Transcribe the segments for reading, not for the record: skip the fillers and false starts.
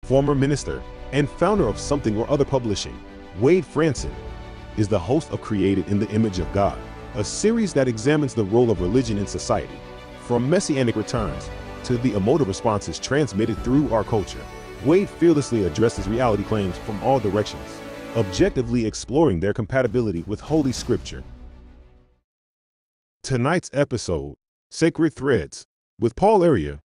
former minister, and founder of Something or Other Publishing, Wade Franson, is the host of Created in the Image of God, a series that examines the role of religion in society, from messianic returns to the emotive responses transmitted through our culture. Wade fearlessly addresses reality claims from all directions, objectively exploring their compatibility with Holy Scripture. Tonight's episode, Sacred Threads, with Paul Aryeh.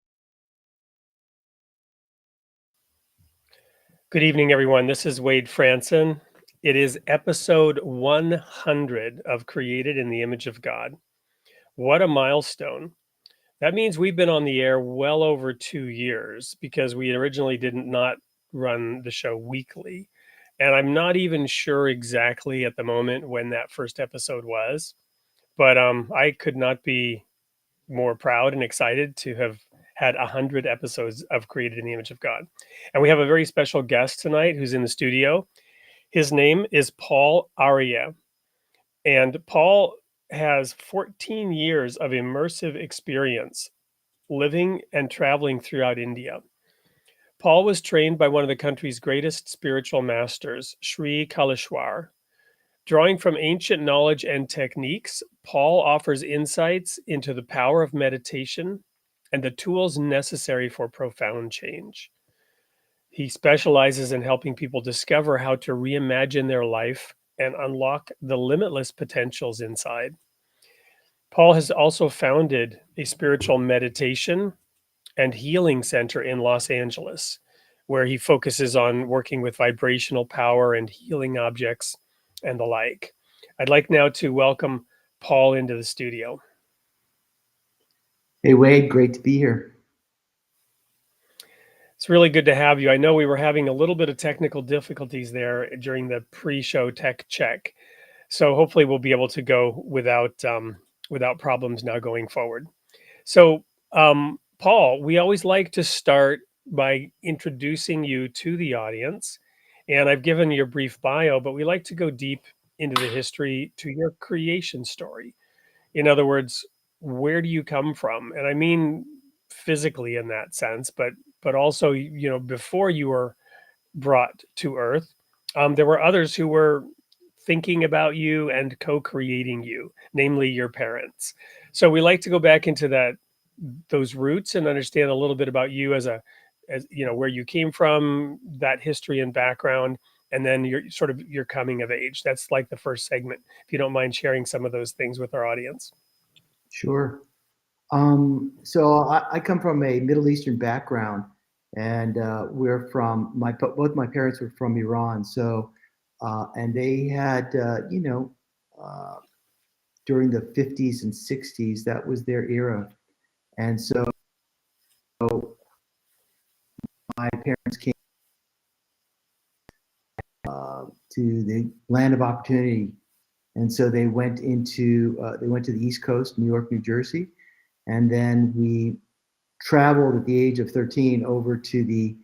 Good evening, everyone. This is Wade Franson. It is episode 100 of Created in the Image of God. What a milestone. That means we've been on the air well over 2 years because we originally did not run the show weekly. And I'm not even sure exactly at the moment when that first episode was, but I could not be more proud and excited to have had 100 episodes of Created in the Image of God. And we have a very special guest tonight who's in the studio. His name is Paul Aryeh. And Paul has 14 years of immersive experience living and traveling throughout India. Paul was trained by one of the country's greatest spiritual masters, Sri Kaleshwar. Drawing from ancient knowledge and techniques, Paul offers insights into the power of meditation and the tools necessary for profound change. He specializes in helping people discover how to reimagine their life and unlock the limitless potentials inside. Paul has also founded a spiritual meditation and healing center in Los Angeles, where he focuses on working with vibrational power and healing objects and the like. I'd like now to welcome Paul into the studio. Hey, Wade, great to be here. It's really good to have you. I know we were having a little bit of technical difficulties there during the pre-show tech check, so hopefully we'll be able to go without problems now going forward. So, Paul, we always like to start by introducing you to the audience, and I've given you a brief bio, but we like to go deep into the history to your creation story. In other words, where do you come from? And I mean physically in that sense, but also, before you were brought to Earth, there were others who were thinking about you and co-creating you, namely your parents. So we like to go back into those roots and understand a little bit about you as where you came from, that history and background, and then your coming of age. That's like the first segment. If you don't mind sharing some of those things with our audience. Sure. So I come from a Middle Eastern background, and we're from both my parents were from Iran. So, and they had, during the 50s and 60s, that was their era. And so my parents came to the land of opportunity. And so they went to the East Coast, New York, New Jersey. And then we traveled at the age of 13 over to the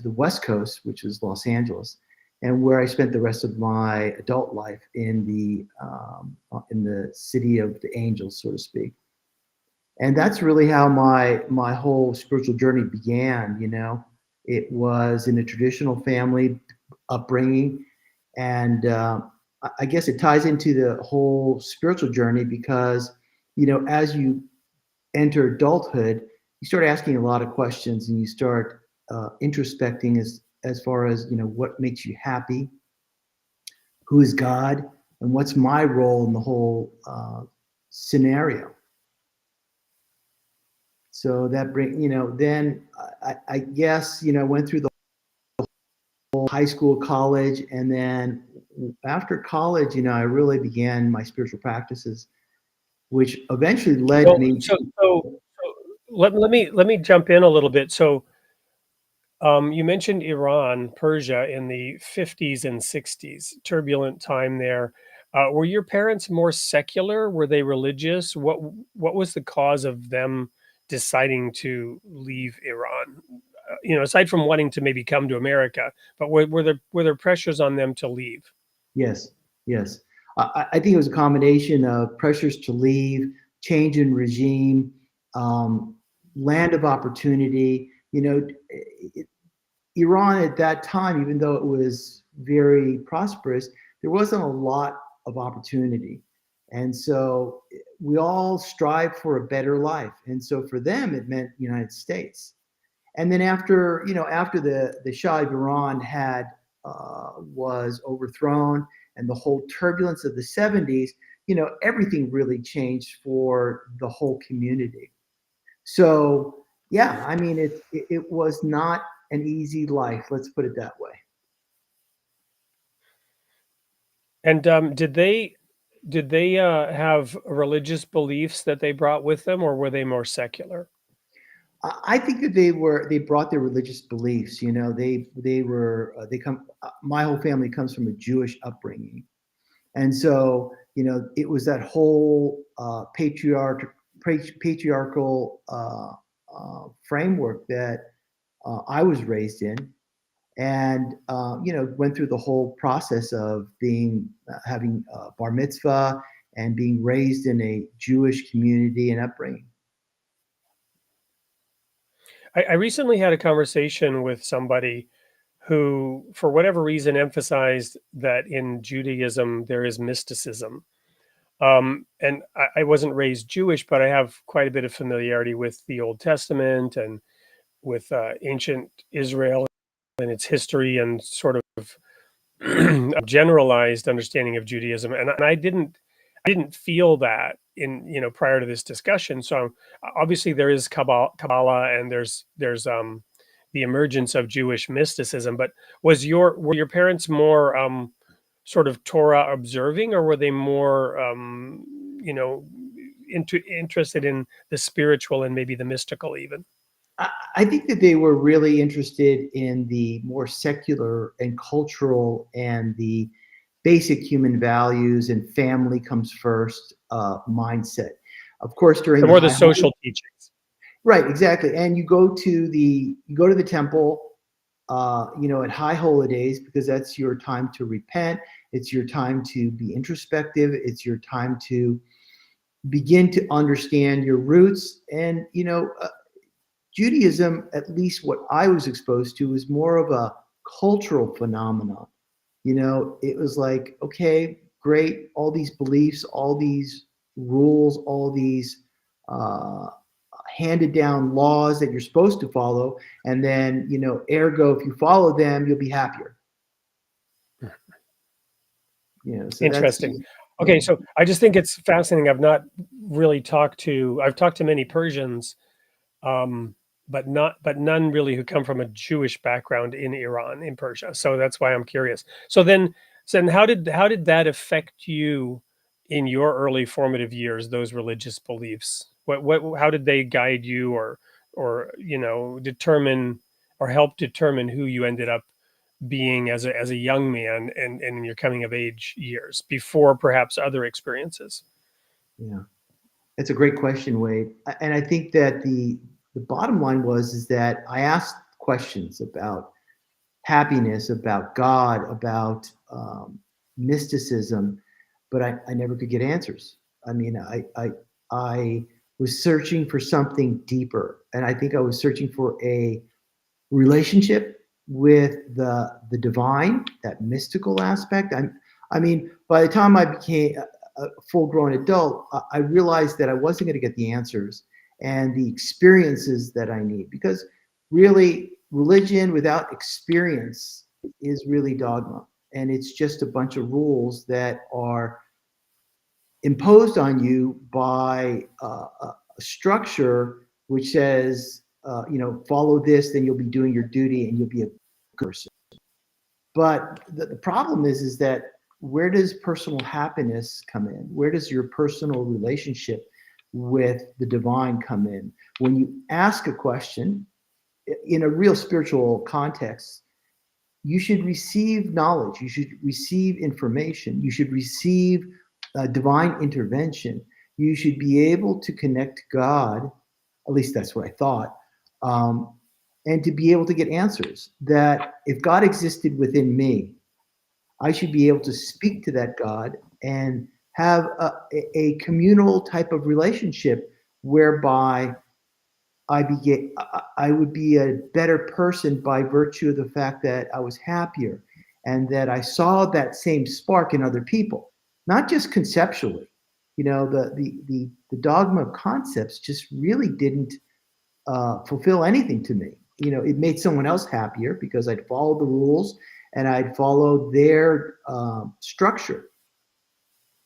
West Coast, which was Los Angeles, and where I spent the rest of my adult life in the city of the angels, so to speak. And that's really how my whole spiritual journey began. It was in a traditional family upbringing, and I guess it ties into the whole spiritual journey because, as you enter adulthood, you start asking a lot of questions and you start introspecting as far as, what makes you happy, who is God, and what's my role in the whole scenario. So that then I guess, went through the whole high school, college, and then after college, I really began my spiritual practices, which eventually led me. So let me jump in a little bit. So you mentioned Iran, Persia in the 50s and 60s, turbulent time there. Were your parents more secular? Were they religious? What was the cause of them deciding to leave Iran? Aside from wanting to maybe come to America, but were there pressures on them to leave? Yes. I think it was a combination of pressures to leave, change in regime, land of opportunity. Iran at that time, even though it was very prosperous, there wasn't a lot of opportunity. And so we all strive for a better life. And so for them, it meant United States. And then after, after the Shah of Iran was overthrown and the whole turbulence of the 70s, everything really changed for the whole community. So yeah, I mean, it was not an easy life. Let's put it that way. And did they have religious beliefs that they brought with them, or were they more secular? I think that they brought their religious beliefs. They come. My whole family comes from a Jewish upbringing, and so it was that whole patriarchal framework that I was raised in, and went through the whole process of having bar mitzvah and being raised in a Jewish community and upbringing. I recently had a conversation with somebody who, for whatever reason, emphasized that in Judaism there is mysticism. And I wasn't raised Jewish, but I have quite a bit of familiarity with the Old Testament and with ancient Israel and its history and sort of a generalized understanding of Judaism. And I didn't feel that in prior to this discussion. So obviously there is Kabbalah and there's the emergence of Jewish mysticism. But were your parents more sort of Torah observing, or were they more interested in the spiritual and maybe the mystical even? I think that they were really interested in the more secular and cultural and the basic human values and family comes first mindset. Of course, during the social teachings. Right, exactly. And you go to the temple, at high holidays, because that's your time to repent. It's your time to be introspective. It's your time to begin to understand your roots. And Judaism, at least what I was exposed to, was more of a cultural phenomenon. It was like, okay, great, all these beliefs, all these rules, all these handed down laws that you're supposed to follow. And then, ergo, if you follow them, you'll be happier. So interesting. Okay, so I just think it's fascinating. I've not really talked to many Persians, but none really who come from a Jewish background in Iran, in Persia. So that's why I'm curious. So how did that affect you in your early formative years? Those religious beliefs. How did they guide you, or determine or help determine who you ended up being as a young man and in your coming of age years before perhaps other experiences? Yeah, it's a great question, Wade. And I think that the bottom line is that I asked questions about happiness, about God, about mysticism, but I never could get answers. I mean, I was searching for something deeper, and I think I was searching for a relationship with the divine, that mystical aspect. I mean, by the time I became a full-grown adult, I realized that I wasn't going to get the answers and the experiences that I need, because really religion without experience is really dogma, and it's just a bunch of rules that are imposed on you by a structure which says, follow this, then you'll be doing your duty and you'll be a person. But the problem is that where does personal happiness come in? Where does your personal relationship with the divine come in? When you ask a question in a real spiritual context, you should receive knowledge, you should receive information, you should receive divine intervention. You should be able to connect to God, at least that's what I thought, and to be able to get answers. That if God existed within me, I should be able to speak to that God and have a communal type of relationship whereby I would be a better person by virtue of the fact that I was happier and that I saw that same spark in other people, not just conceptually. You know, the dogma of concepts just really didn't fulfill anything to me. You know, it made someone else happier because I'd follow the rules and I'd follow their structure.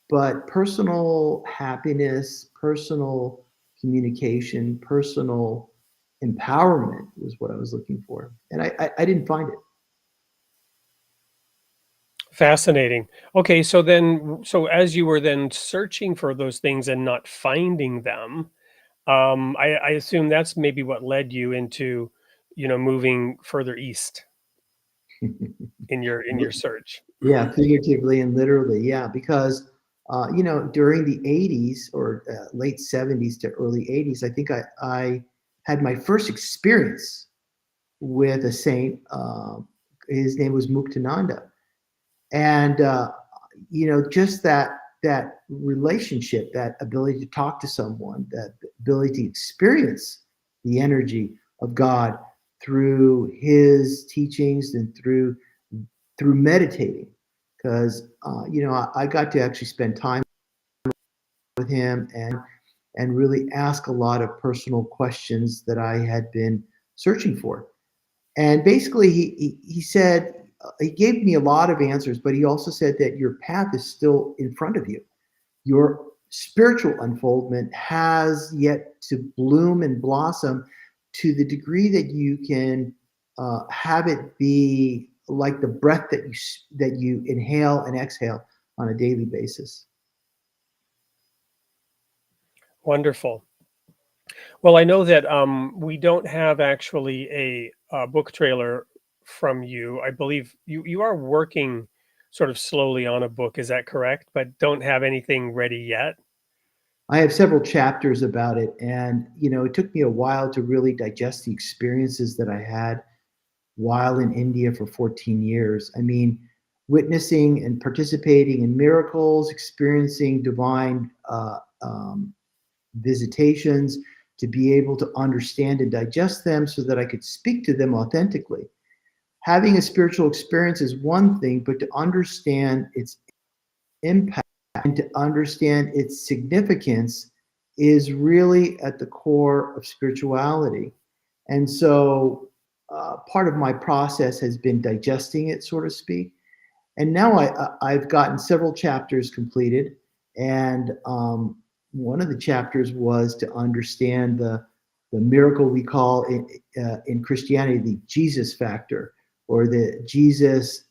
But personal happiness, personal communication, personal empowerment was what I was looking for. And I didn't find it. Fascinating. Okay, so then, so as you were then searching for those things and not finding them, I assume that's maybe what led you into, moving further east in your search. Yeah, figuratively and literally. Yeah, because during the '80s or late '70s to early '80s, I think I had my first experience with a saint. His name was Muktananda, and just that relationship, that ability to talk to someone, that ability to experience the energy of God through his teachings and through meditating, because I got to actually spend time with him and really ask a lot of personal questions that I had been searching for. And basically, he said, he gave me a lot of answers, but he also said that your path is still in front of you. Your spiritual unfoldment has yet to bloom and blossom to the degree that you can have it be like the breath that you inhale and exhale on a daily basis. Wonderful. Well, I know that we don't have actually a book trailer from you. I believe you are working sort of slowly on a book. Is that correct? But don't have anything ready yet. I have several chapters about it, and it took me a while to really digest the experiences that I had while in India for 14 years. I mean, witnessing and participating in miracles, experiencing divine visitations, to be able to understand and digest them so that I could speak to them authentically. Having a spiritual experience is one thing, but to understand its impact and to understand its significance is really at the core of spirituality. And so part of my process has been digesting it, so to speak. And now I've gotten several chapters completed. And one of the chapters was to understand the miracle we call in Christianity the Jesus factor, or the Jesus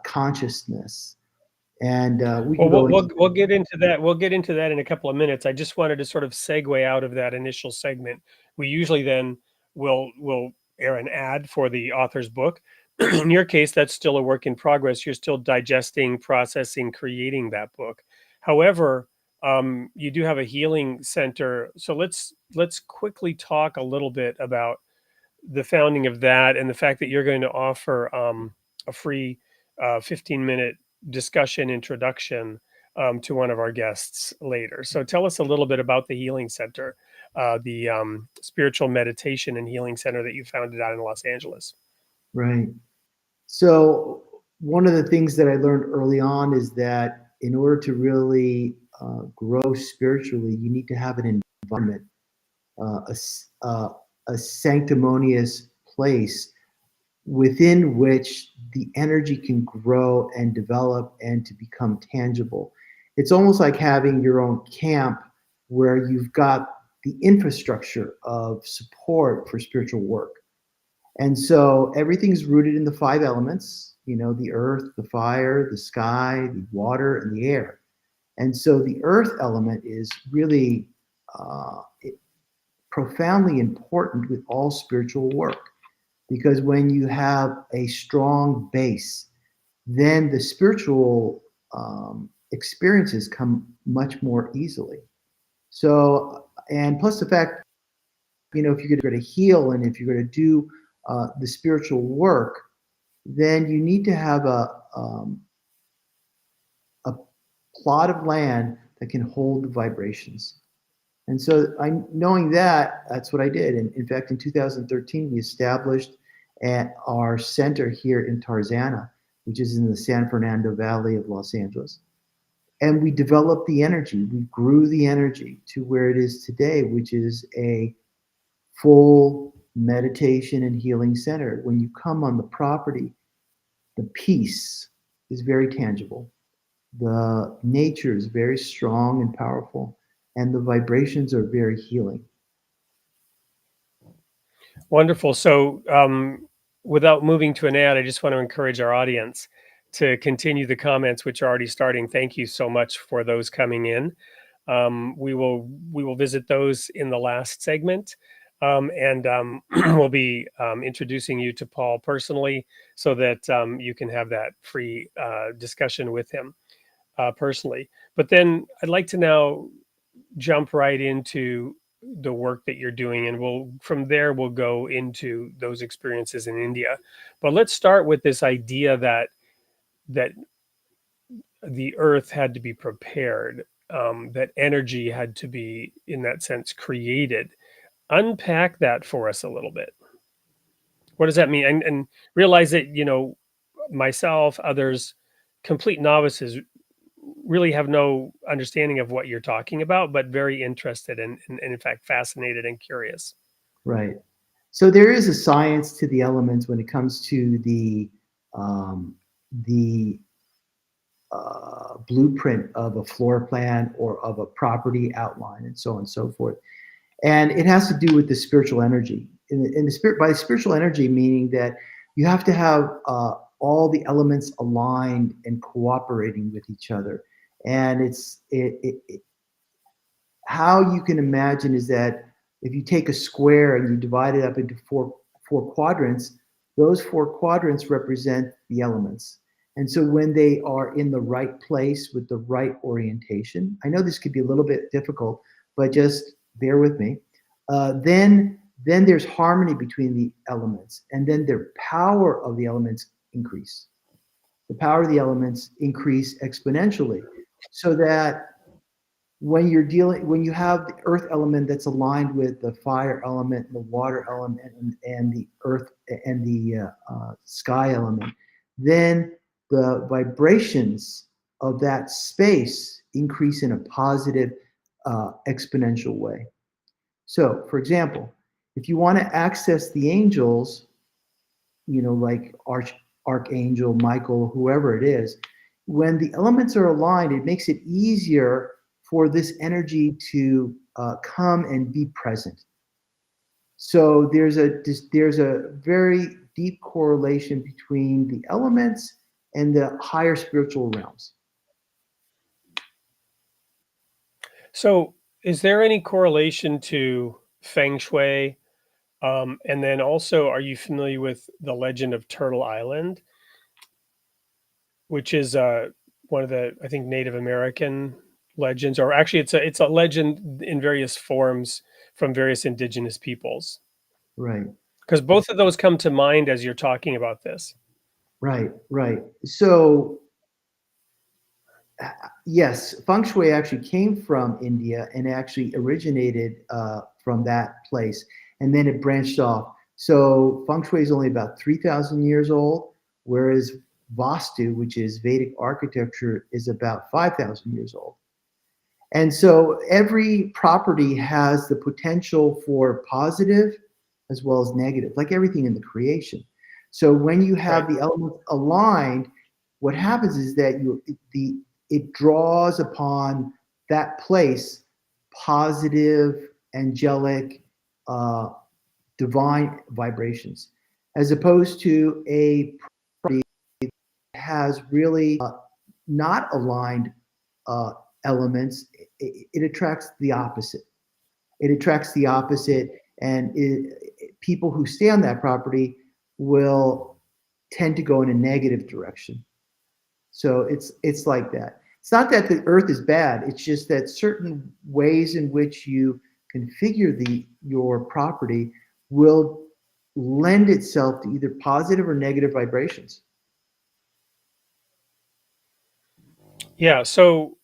consciousness. And we Well, can go into. we'll get into that. We'll get into that in a couple of minutes. I just wanted to sort of segue out of that initial segment. We usually then will air an ad for the author's book. In your case, that's still a work in progress. You're still digesting, processing, creating that book. However, you do have a healing center. So let's quickly talk a little bit about the founding of that and the fact that you're going to offer a free 15-minute discussion introduction to one of our guests later. So tell us a little bit about the Healing Center, the spiritual meditation and healing center that you founded out in Los Angeles. Right. So one of the things that I learned early on is that in order to really grow spiritually, you need to have an environment, a sanctimonious place within which the energy can grow and develop and to become tangible. It's almost like having your own camp where you've got the infrastructure of support for spiritual work. And so everything's rooted in the five elements, the earth, the fire, the sky, the water, and the air. And so the earth element is really profoundly important with all spiritual work, because when you have a strong base, then the spiritual experiences come much more easily. So, and plus the fact, if you're going to heal and if you're going to do the spiritual work, then you need to have a plot of land that can hold the vibrations. And so knowing that, that's what I did. And in fact, in 2013, we established our center here in Tarzana, which is in the San Fernando Valley of Los Angeles. And we developed the energy. We grew the energy to where it is today, which is a full meditation and healing center. When you come on the property, the peace is very tangible. The nature is very strong and powerful, and the vibrations are very healing. Wonderful. So, without moving to an ad, I just want to encourage our audience to continue the comments, which are already starting. Thank you so much for those coming in. We will visit those in the last segment, and we'll be introducing you to Paul personally, so that you can have that free discussion with him personally. But then I'd like to now jump right into the work that you're doing, and from there we'll go into those experiences in India. But let's start with this idea that the earth had to be prepared, that energy had to be, in that sense, created. Unpack that for us a little bit. What does that mean? And realize that, myself, others, complete novices, really have no understanding of what you're talking about, but very interested and in fact fascinated and curious. Right. So there is a science to the elements when it comes to the blueprint of a floor plan or of a property outline, and so on and so forth. And it has to do with the spiritual energy. In the spirit, by spiritual energy, meaning that you have to have all the elements aligned and cooperating with each other. And how you can imagine is that if you take a square and you divide it up into four quadrants, those four quadrants represent the elements. And so when they are in the right place with the right orientation, I know this could be a little bit difficult, but just bear with me. Then there's harmony between the elements, and then the power of the elements increase. The power of the elements increase exponentially, so that when you have the earth element that's aligned with the fire element, the water element, and the earth and the sky element, then the vibrations of that space increase in a positive exponential way. So, for example, if you want to access the angels, like Archangel Michael, whoever it is, when the elements are aligned, it makes it easier for this energy to come and be present. So there's a very deep correlation between the elements and the higher spiritual realms. So is there any correlation to Feng Shui? And then also, are you familiar with the legend of Turtle Island, which is one of the, I think, Native American legends, or actually it's a legend in various forms from various indigenous peoples? Right. Because both of those come to mind as you're talking about this. Right. So yes, Feng Shui actually came from India and actually originated from that place, and then it branched off. So Feng Shui is only about 3,000 years old, whereas Vastu, which is Vedic architecture, is about 5,000 years old. And so every property has the potential for positive as well as negative, like everything in the creation. So when you have the elements aligned, what happens is that it draws upon that place positive, angelic, divine vibrations, as opposed to a property that has really not aligned elements. It attracts the opposite. It attracts the opposite, and people who stay on that property will tend to go in a negative direction. So it's like that. It's not that the earth is bad. It's just that certain ways in which you configure your property will lend itself to either positive or negative vibrations. Yeah. So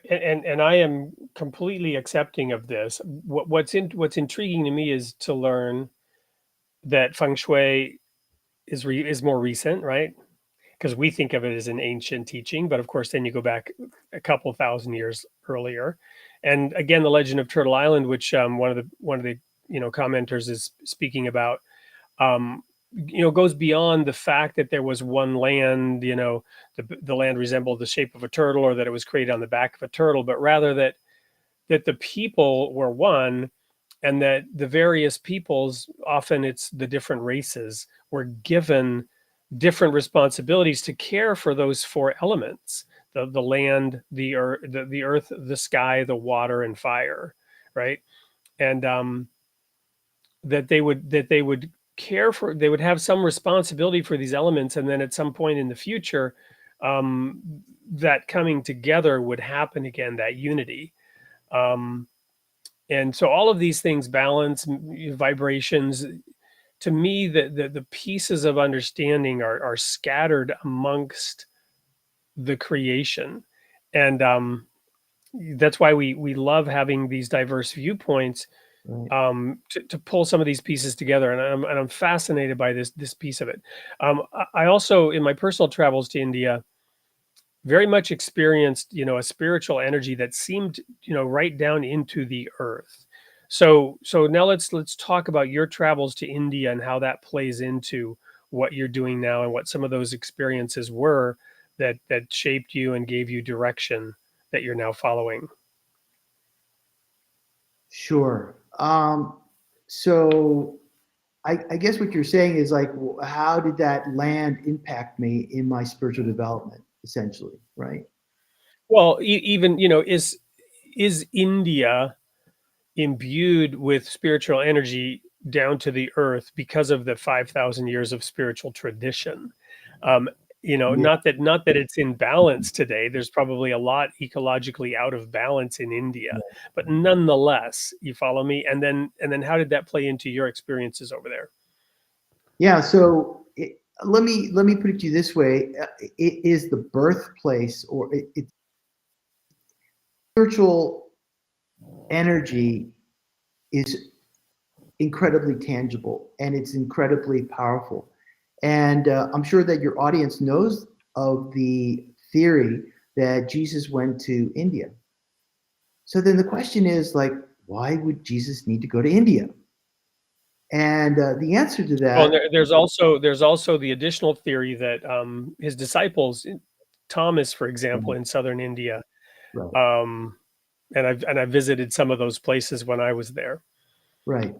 and I am completely accepting of this. What's intriguing to me is to learn that feng shui is more recent, right? Because we think of it as an ancient teaching, but of course, then you go back a couple thousand years earlier. And again, the legend of Turtle Island, which one of the commenters is speaking about, goes beyond the fact that there was one land. The land resembled the shape of a turtle, or that it was created on the back of a turtle, but rather that the people were one, and that the various peoples, often it's the different races, were given different responsibilities to care for those four elements: the land, the earth, the sky, the water, and fire, right? And that they would care for, they would have some responsibility for these elements, and then at some point in the future, um, that coming together would happen again, that unity. Um, and so all of these things, balance, vibrations, to me, the pieces of understanding are scattered amongst the creation. And that's why we love having these diverse viewpoints, Right. to pull some of these pieces together. And I'm fascinated by this piece of it. I also, in my personal travels to India, very much experienced, a spiritual energy that seemed, right down into the earth. So now let's talk about your travels to India and how that plays into what you're doing now, and what some of those experiences were that shaped you and gave you direction that you're now following. Sure. So I guess what you're saying is like, how did that land impact me in my spiritual development, essentially, right? Well, even, is India imbued with spiritual energy down to the earth because of the 5,000 years of spiritual tradition? Um, Yeah. not that it's in balance today. There's probably a lot ecologically out of balance in India, but nonetheless, you follow me? And then how did that play into your experiences over there? Yeah. So let me put it to you this way: it is the birthplace, or it's spiritual energy is incredibly tangible, and it's incredibly powerful. And I'm sure that your audience knows of the theory that Jesus went to India. So then the question is like, why would Jesus need to go to India? And the answer to Well, and that, there's also the additional theory that his disciples, Thomas, for example, right, in southern India, right, um, and I visited some of those places when I was there. right.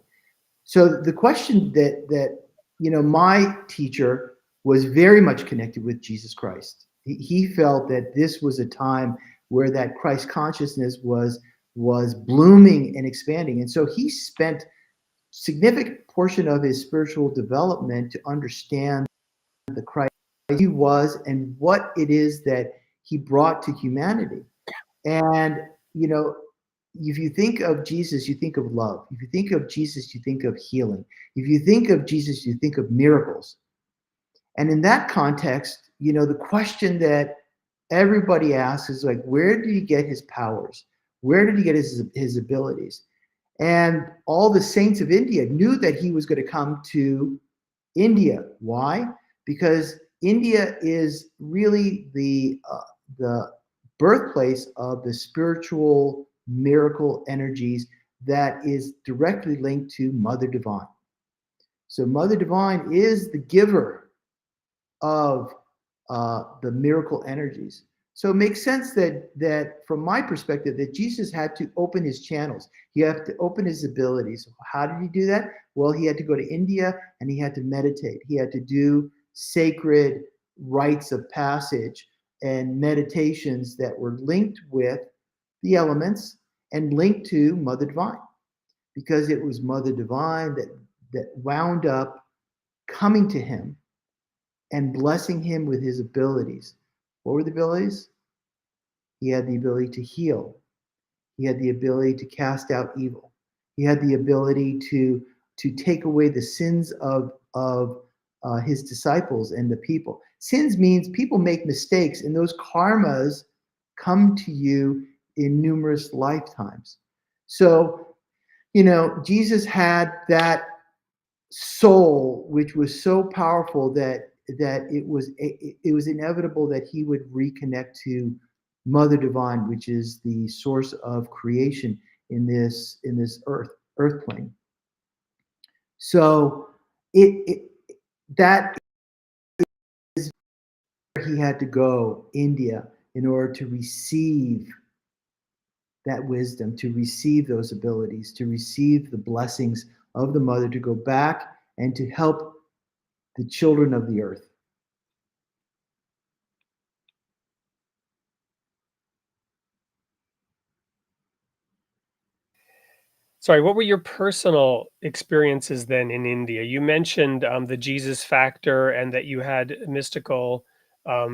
So the question that my teacher was very much connected with Jesus Christ. He felt that this was a time where that Christ consciousness was blooming and expanding, and so he spent significant portion of his spiritual development to understand the Christ he was and what it is that he brought to humanity. And you know, if you think of Jesus, you think of love. If you think of Jesus, you think of healing. If you think of Jesus, you think of miracles. And in that context, the question that everybody asks is like, where did he get his powers? Where did he get his abilities? And all the saints of India knew that he was going to come to India. Why? Because India is really the birthplace of the spiritual miracle energies that is directly linked to Mother Divine. So Mother Divine is the giver of the miracle energies. So it makes sense that from my perspective, that Jesus had to open his channels. He had to open his abilities. How did he do that? Well, he had to go to India and he had to meditate. He had to do sacred rites of passage and meditations that were linked with the elements and linked to Mother Divine, because it was Mother Divine that wound up coming to him and blessing him with his abilities. What were the abilities? He had the ability to heal. He had the ability to cast out evil. He had the ability to take away the sins of his disciples and the people. Sins means people make mistakes, and those karmas come to you in numerous lifetimes. So, Jesus had that soul which was so powerful that it was inevitable that he would reconnect to Mother Divine, which is the source of creation in this earth plane. So that is where he had to go, India, in order to receive that wisdom, to receive those abilities, to receive the blessings of the mother, to go back and to help the children of the earth. Sorry, what were your personal experiences then in India? You mentioned the Jesus factor and that you had mystical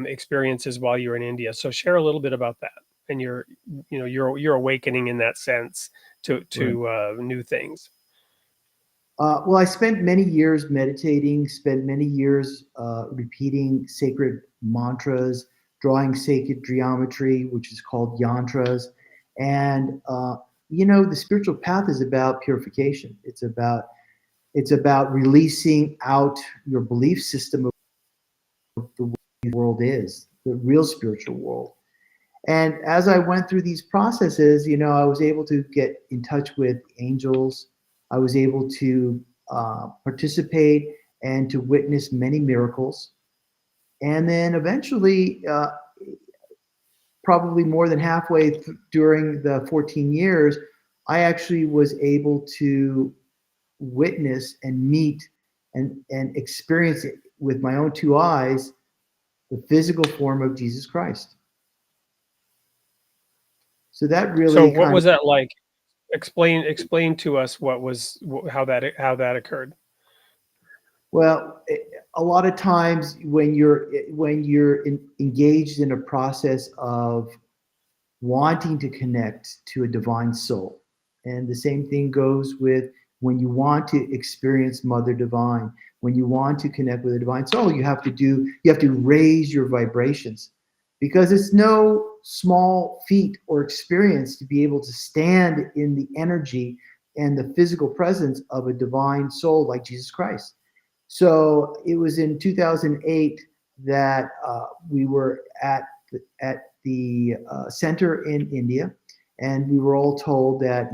experiences while you were in India. So share a little bit about that and your awakening in that sense to new things. Well, I spent many years meditating, spent many years repeating sacred mantras, drawing sacred geometry, which is called yantras. And, the spiritual path is about purification. It's about releasing out your belief system of the way the world is, the real spiritual world. And as I went through these processes, I was able to get in touch with angels. I was able to participate and to witness many miracles. And then eventually, probably more than halfway during the 14 years, I actually was able to witness and meet and experience it with my own two eyes, the physical form of Jesus Christ. So that really. So what was that like? Explain to us how that occurred. Well, a lot of times when you're engaged in a process of wanting to connect to a divine soul, and the same thing goes with when you want to experience Mother Divine, when you want to connect with a divine soul, you have to raise your vibrations, because it's no small feat or experience to be able to stand in the energy and the physical presence of a divine soul like Jesus Christ. So it was in 2008 that we were at the center in India, and we were all told that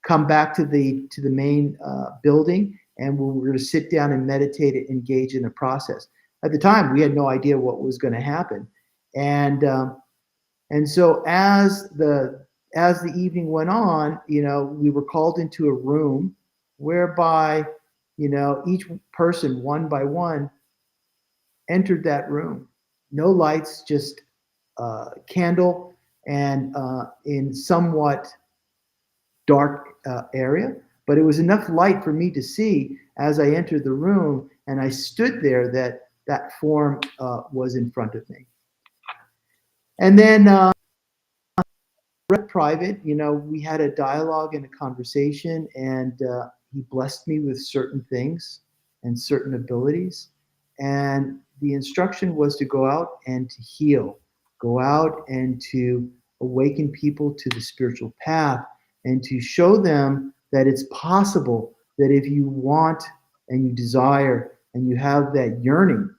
come back to the main building, and we were going to sit down and meditate and engage in the process. At the time, we had no idea what was going to happen, and so as the evening went on, we were called into a room whereby each person one by one entered that room. No lights, just candle, and in somewhat dark area, but it was enough light for me to see as I entered the room, and I stood there that form was in front of me. And then private, we had a dialogue and a conversation, and he blessed me with certain things and certain abilities. And the instruction was to go out and to heal, go out and to awaken people to the spiritual path, and to show them that it's possible, that if you want and you desire and you have that yearning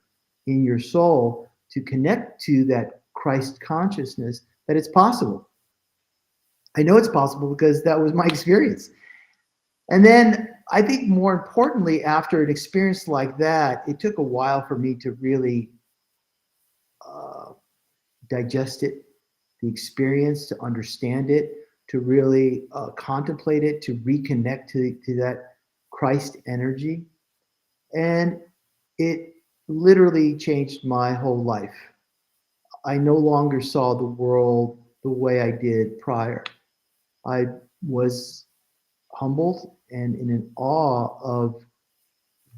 in your soul to connect to that Christ consciousness, that it's possible. I know it's possible because that was my experience. And then I think more importantly, after an experience like that, it took a while for me to really digest it, the experience, to understand it, to really contemplate it, to reconnect to that Christ energy. And it literally changed my whole life. I no longer saw the world the way I did prior. I was humbled and in an awe of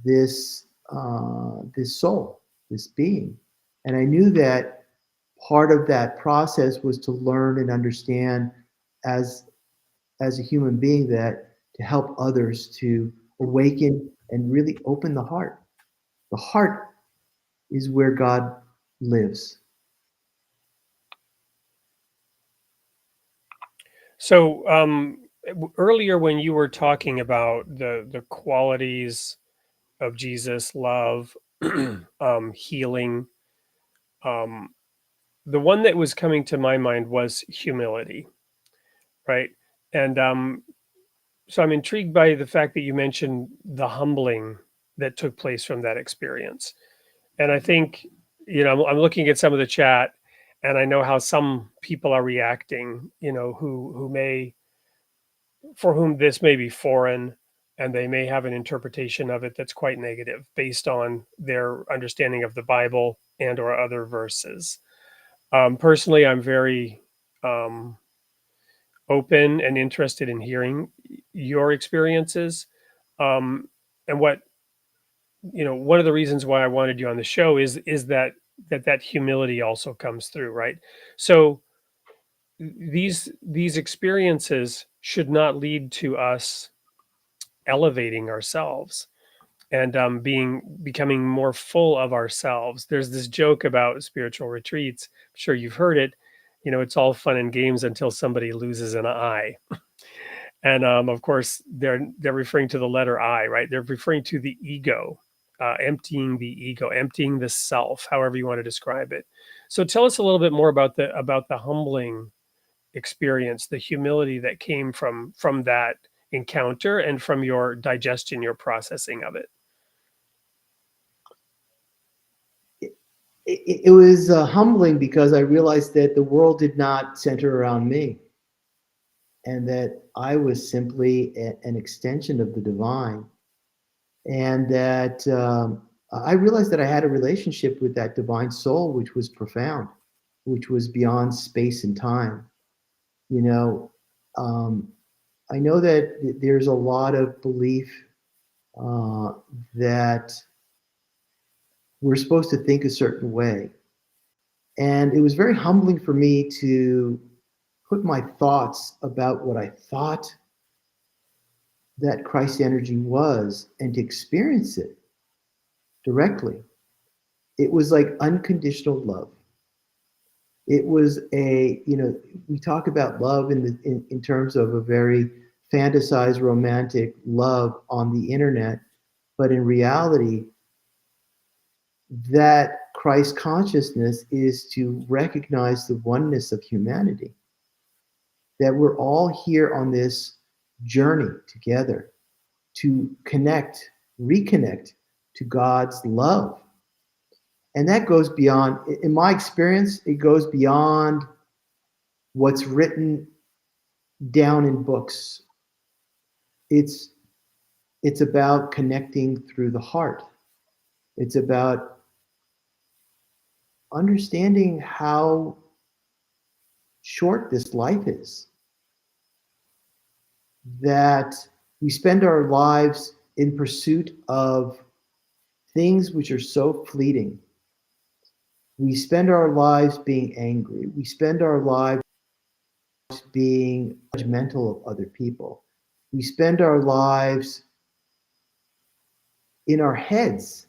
this soul, this being. And I knew that part of that process was to learn and understand as a human being, that to help others to awaken and really open the heart. The heart is where God lives. So earlier when you were talking about the qualities of Jesus, love, healing, um, the one that was coming to my mind was humility, right? And so I'm intrigued by the fact that you mentioned the humbling that took place from that experience. And I think, I'm looking at some of the chat, and I know how some people are reacting, who may, for whom this may be foreign, and they may have an interpretation of it that's quite negative based on their understanding of the Bible and or other verses. Personally, I'm very um, open and interested in hearing your experiences. Um, and one of the reasons why I wanted you on the show is that humility also comes through, right? So these experiences should not lead to us elevating ourselves and becoming more full of ourselves. There's this joke about spiritual retreats. I'm sure you've heard it. It's all fun and games until somebody loses an eye. And of course, they're referring to the letter I, right? They're referring to the ego, emptying the ego, emptying the self, however you want to describe it. So tell us a little bit more about the humbling experience, the humility that came from that encounter and from your digestion, your processing of it. It was humbling because I realized that the world did not center around me, and that I was simply an extension of the divine, and that I realized that I had a relationship with that divine soul, which was profound, which was beyond space and time. You know, um, I know that there's a lot of belief that we're supposed to think a certain way. And it was very humbling for me to put my thoughts about what I thought that Christ energy was and to experience it directly. It was like unconditional love. It was we talk about love in terms of a very fantasized romantic love on the internet, but in reality, that Christ consciousness is to recognize the oneness of humanity, that we're all here on this journey together to reconnect to God's love. And that goes beyond, in my experience, it goes beyond what's written down in books. It's about connecting through the heart. It's about understanding how short this life is. That we spend our lives in pursuit of things which are so fleeting. We spend our lives being angry. We spend our lives being judgmental of other people. We spend our lives in our heads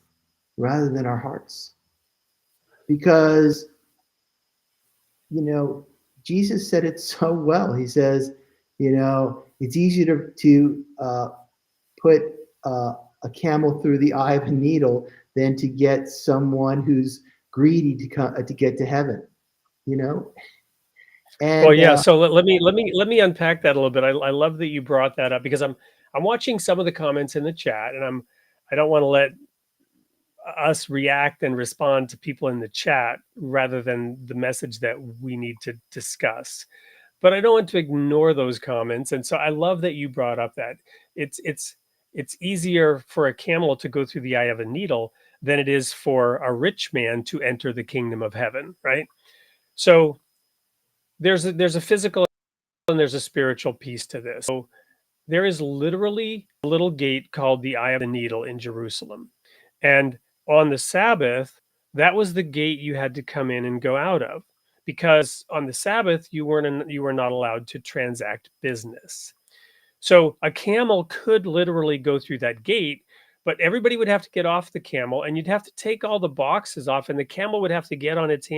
rather than our hearts. Because, Jesus said it so well. He says, it's easy to put a camel through the eye of a needle than to get someone who's greedy to get to heaven. And Well, yeah. So let me unpack that a little bit. I love that you brought that up because I'm watching some of the comments in the chat, and I don't want to let us react and respond to people in the chat rather than the message that we need to discuss. But I don't want to ignore those comments, and so I love that you brought up that it's easier for a camel to go through the eye of a needle than it is for a rich man to enter the kingdom of heaven, right? So there's a physical and there's a spiritual piece to this. So there is literally a little gate called the Eye of the Needle in Jerusalem. And on the Sabbath, that was the gate you had to come in and go out of, because on the Sabbath you were not allowed to transact business. So a camel could literally go through that gate, but everybody would have to get off the camel, and you'd have to take all the boxes off, and the camel would have to get on its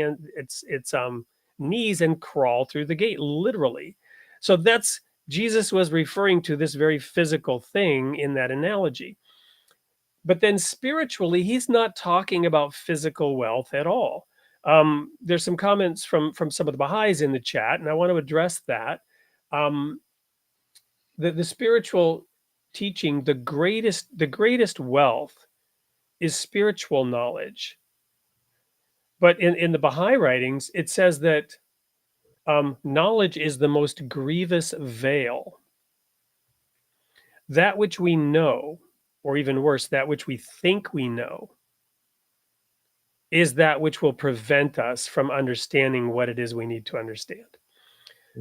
knees and crawl through the gate, literally. So that's, Jesus was referring to this very physical thing in that analogy. But then spiritually, he's not talking about physical wealth at all. There's some comments from some of the Baha'is in the chat, and I want to address that. Um, the spiritual teaching, the greatest wealth is spiritual knowledge. But in the Baha'i writings, it says that knowledge is the most grievous veil. That which we know, or even worse, that which we think we know, is that which will prevent us from understanding what it is we need to understand.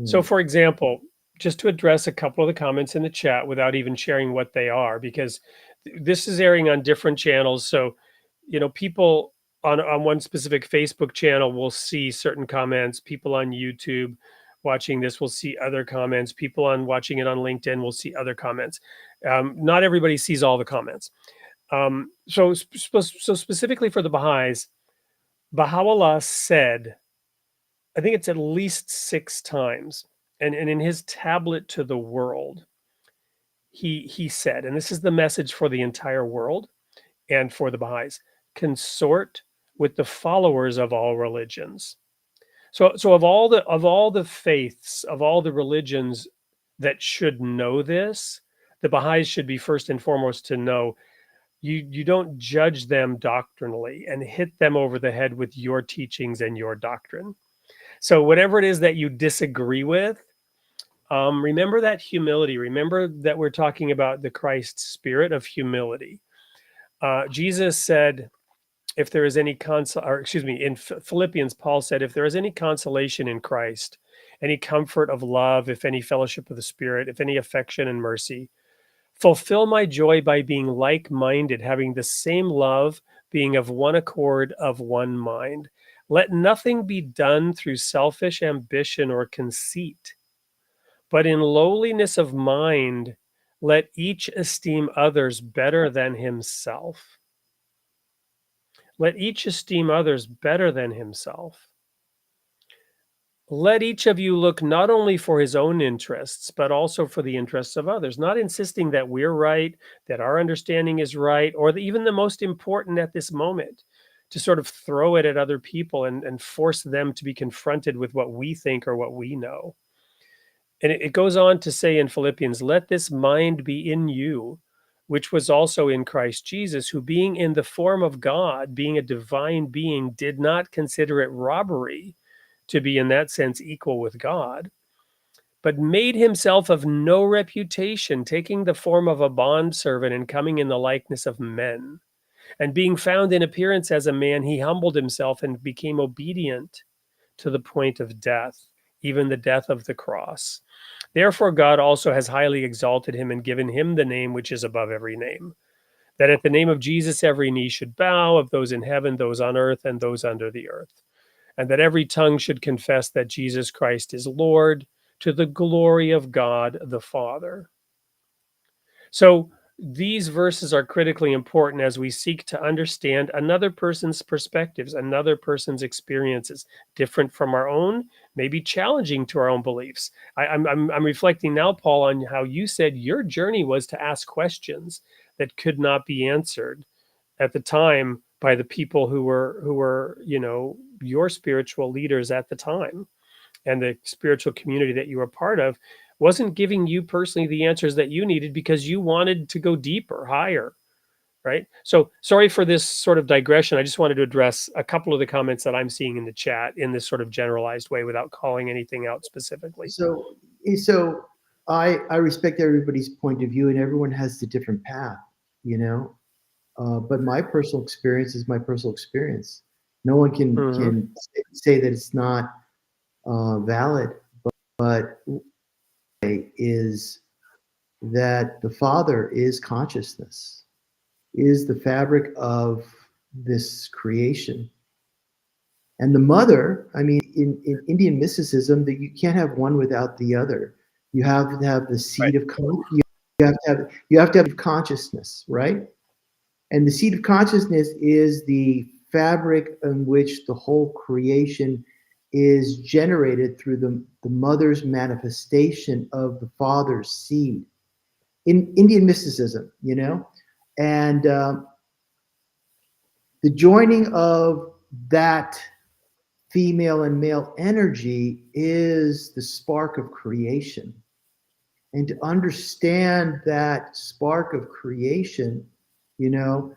So, for example, just to address a couple of the comments in the chat without even sharing what they are, because this is airing on different channels. So, people on one specific Facebook channel will see certain comments. People on YouTube watching this will see other comments. People watching it on LinkedIn will see other comments. Not everybody sees all the comments. So specifically for the Baha'is, Baha'u'llah said, I think it's at least 6 times, and in his tablet to the world, he said, and this is the message for the entire world and for the Baha'is: consort with the followers of all religions. So of all the faiths, of all the religions that should know this, the Baha'is should be first and foremost to know. You don't judge them doctrinally and hit them over the head with your teachings and your doctrine. So whatever it is that you disagree with, remember that humility. Remember that we're talking about the Christ spirit of humility. Jesus said, if there is any in Philippians, Paul said, if there is any consolation in Christ, any comfort of love, if any fellowship of the Spirit, if any affection and mercy, fulfill my joy by being like-minded, having the same love, being of one accord, of one mind. Let nothing be done through selfish ambition or conceit, but in lowliness of mind, let each esteem others better than himself. Let each esteem others better than himself. Let each of you look not only for his own interests, but also for the interests of others, not insisting that we're right, that our understanding is right, or even the most important at this moment, to sort of throw it at other people and force them to be confronted with what we think or what we know. And it goes on to say in Philippians, let this mind be in you, which was also in Christ Jesus, who being in the form of God, being a divine being, did not consider it robbery to be in that sense equal with God, but made himself of no reputation, taking the form of a bondservant and coming in the likeness of men. And being found in appearance as a man, he humbled himself and became obedient to the point of death, even the death of the cross. Therefore, God also has highly exalted him and given him the name which is above every name, that at the name of Jesus every knee should bow, of those in heaven, those on earth, and those under the earth, and that every tongue should confess that Jesus Christ is Lord, to the glory of God the Father. So these verses are critically important as we seek to understand another person's perspectives, another person's experiences, different from our own, maybe challenging to our own beliefs. I'm reflecting now, Paul, on how you said your journey was to ask questions that could not be answered at the time by the people who were your spiritual leaders at the time, and the spiritual community that you were part of wasn't giving you personally the answers that you needed because you wanted to go deeper, higher, right? So sorry for this sort of digression. I just wanted to address a couple of the comments that I'm seeing in the chat in this sort of generalized way without calling anything out specifically. So I respect everybody's point of view, and everyone has a different path, but my personal experience is my personal experience. No one can say that it's not valid, but is that the Father is consciousness, is the fabric of this creation. And the mother, I mean, in Indian mysticism, that you can't have one without the other. You have to have the seed of you have to have consciousness, right? And the seed of consciousness is the fabric in which the whole creation is generated through the mother's manifestation of the father's seed in Indian mysticism, you know, and the joining of that female and male energy is the spark of creation. And to understand that spark of creation, you know,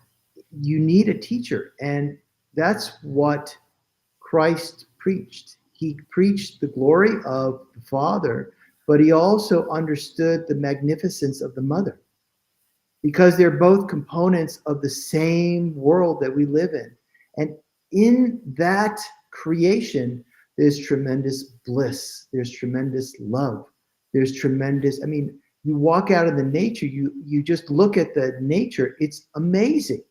you need a teacher. And that's what Christ preached. He preached the glory of the Father, but he also understood the magnificence of the mother, because they're both components of the same world that we live in. And in that creation, there's tremendous bliss, there's tremendous love, there's tremendous, I mean, you walk out in the nature, you just look at the nature, it's amazing.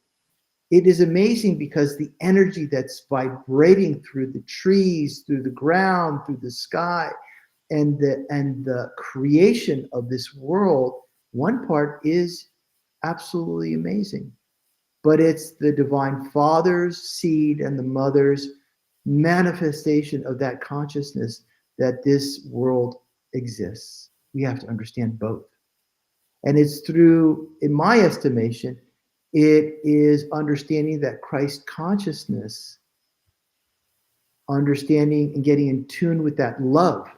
It is amazing because the energy that's vibrating through the trees, through the ground, through the sky, and the creation of this world, one part is absolutely amazing. But it's the divine Father's seed and the mother's manifestation of that consciousness that this world exists. We have to understand both. And it's through, in my estimation, it is understanding that Christ consciousness, understanding and getting in tune with that love,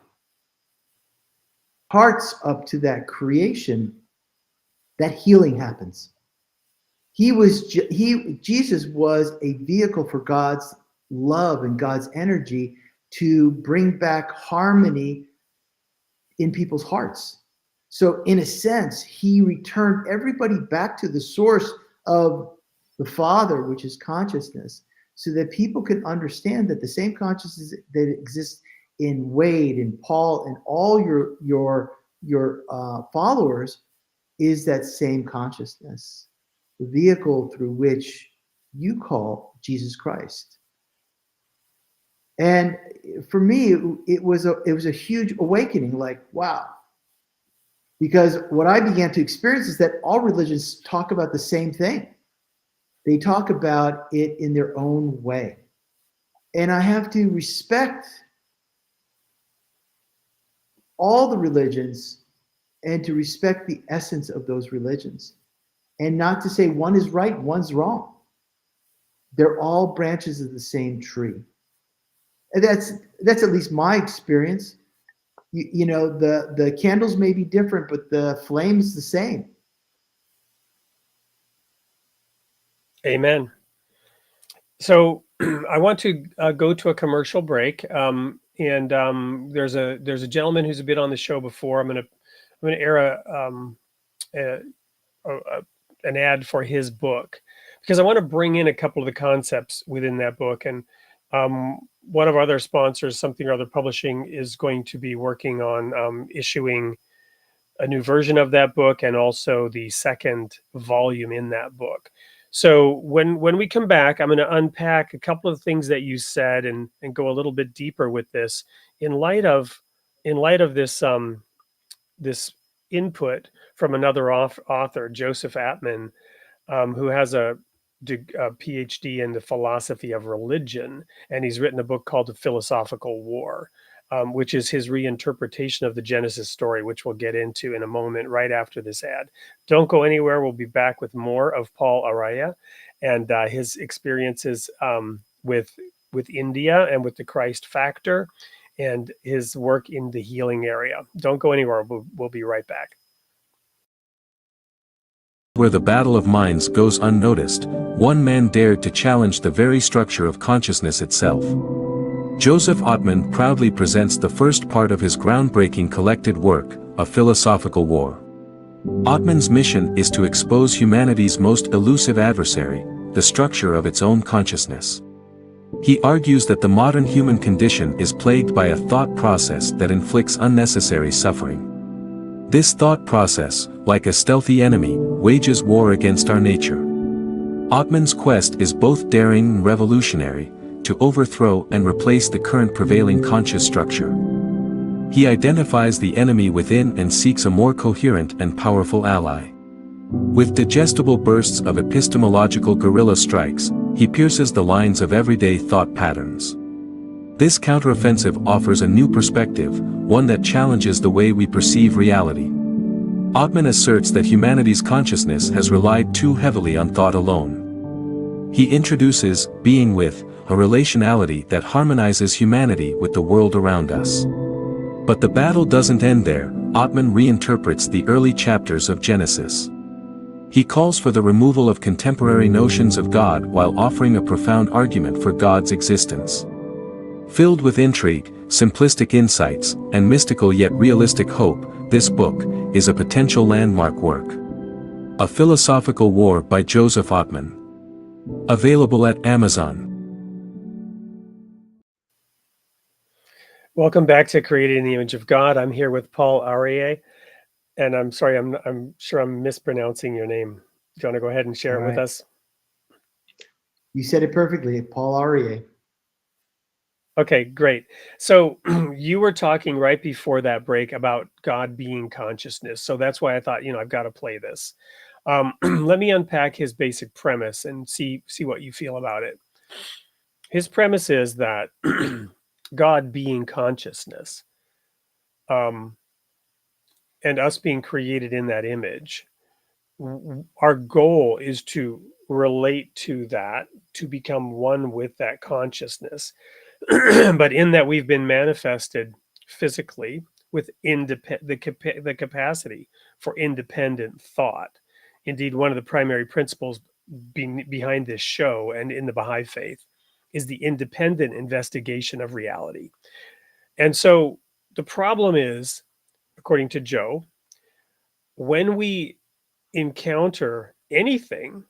hearts up to that creation, that healing happens. Jesus was a vehicle for God's love and God's energy to bring back harmony in people's hearts. So in a sense, he returned everybody back to the source of the Father, which is consciousness, so that people can understand that the same consciousness that exists in Wade and Paul and all your followers is that same consciousness, the vehicle through which you call Jesus Christ. And for me, it was a huge awakening, like, wow. Because what I began to experience is that all religions talk about the same thing. They talk about it in their own way. And I have to respect all the religions and to respect the essence of those religions. And not to say one is right, one's wrong. They're all branches of the same tree. And that's at least my experience. You know, the candles may be different, but the flame is the same. Amen. So I want to go to a commercial break, and there's a gentleman who's been on the show before. I'm gonna air an ad for his book, because I want to bring in a couple of the concepts within that book. And one of our other sponsors, Something or Other Publishing, is going to be working on issuing a new version of that book and also the second volume in that book. So when we come back, I'm going to unpack a couple of things that you said and go a little bit deeper with this in light of this this input from another author, Joseph Atman, who has a PhD in the philosophy of religion, and he's written a book called The Philosophical War, which is his reinterpretation of the Genesis story, which we'll get into in a moment right after this ad. Don't go anywhere. We'll be back with more of Paul Aryeh and his experiences with India and with the Christ factor and his work in the healing area. Don't go anywhere. We'll be right back. Where the battle of minds goes unnoticed, one man dared to challenge the very structure of consciousness itself. Joseph Atman proudly presents the first part of his groundbreaking collected work, A Philosophical War. Atman's mission is to expose humanity's most elusive adversary, the structure of its own consciousness. He argues that the modern human condition is plagued by a thought process that inflicts unnecessary suffering. This thought process, like a stealthy enemy, wages war against our nature. Atman's quest is both daring and revolutionary, to overthrow and replace the current prevailing conscious structure. He identifies the enemy within and seeks a more coherent and powerful ally. With digestible bursts of epistemological guerrilla strikes, he pierces the lines of everyday thought patterns. This counteroffensive offers a new perspective, one that challenges the way we perceive reality. Ottman asserts that humanity's consciousness has relied too heavily on thought alone. He introduces being with, a relationality that harmonizes humanity with the world around us. But the battle doesn't end there. Ottman reinterprets the early chapters of Genesis. He calls for the removal of contemporary notions of God while offering a profound argument for God's existence. Filled with intrigue, simplistic insights, and mystical yet realistic hope, this book is a potential landmark work. A Philosophical War by Joseph Ottman. Available at Amazon. Welcome back to Created in the Image of God. I'm here with Paul Aryeh, and I'm sorry, I'm sure I'm mispronouncing your name. Do you want to go ahead and share it with us? You said it perfectly, Paul Aryeh. Okay, great. So you were talking right before that break about God being consciousness. So that's why I thought, I've got to play this. Let me unpack his basic premise and see what you feel about it. His premise is that God being consciousness, and us being created in that image, our goal is to relate to that, to become one with that consciousness. But in that we've been manifested physically with the capacity for independent thought. Indeed, one of the primary principles behind this show and in the Baha'i faith is the independent investigation of reality. And so the problem is, according to Joe, when we encounter anything,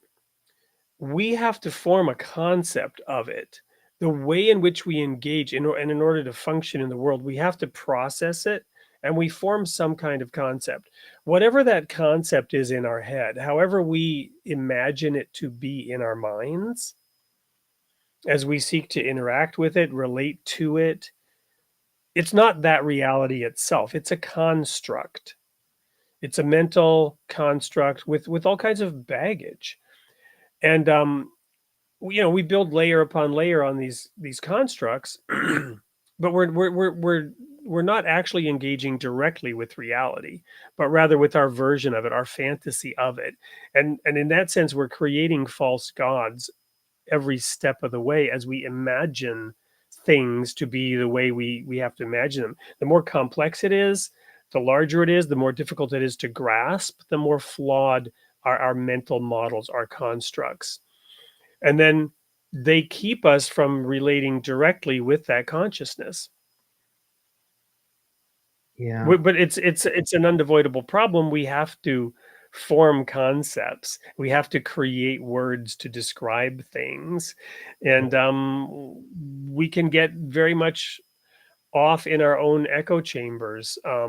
we have to form a concept of it. The way in which we engage and in order to function in the world, we have to process it, and we form some kind of concept. Whatever that concept is in our head, however we imagine it to be in our minds, as we seek to interact with it, relate to it, it's not that reality itself. It's a construct. It's a mental construct with all kinds of baggage. And we build layer upon layer on these constructs, but we're not actually engaging directly with reality, but rather with our version of it, our fantasy of it. And in that sense, we're creating false gods every step of the way as we imagine things to be the way we have to imagine them. The more complex it is, the larger it is, the more difficult it is to grasp, the more flawed our mental models, our constructs. And then they keep us from relating directly with that consciousness. Yeah. But it's an unavoidable problem. We have to form concepts. We have to create words to describe things. And we can get very much off in our own echo chambers. I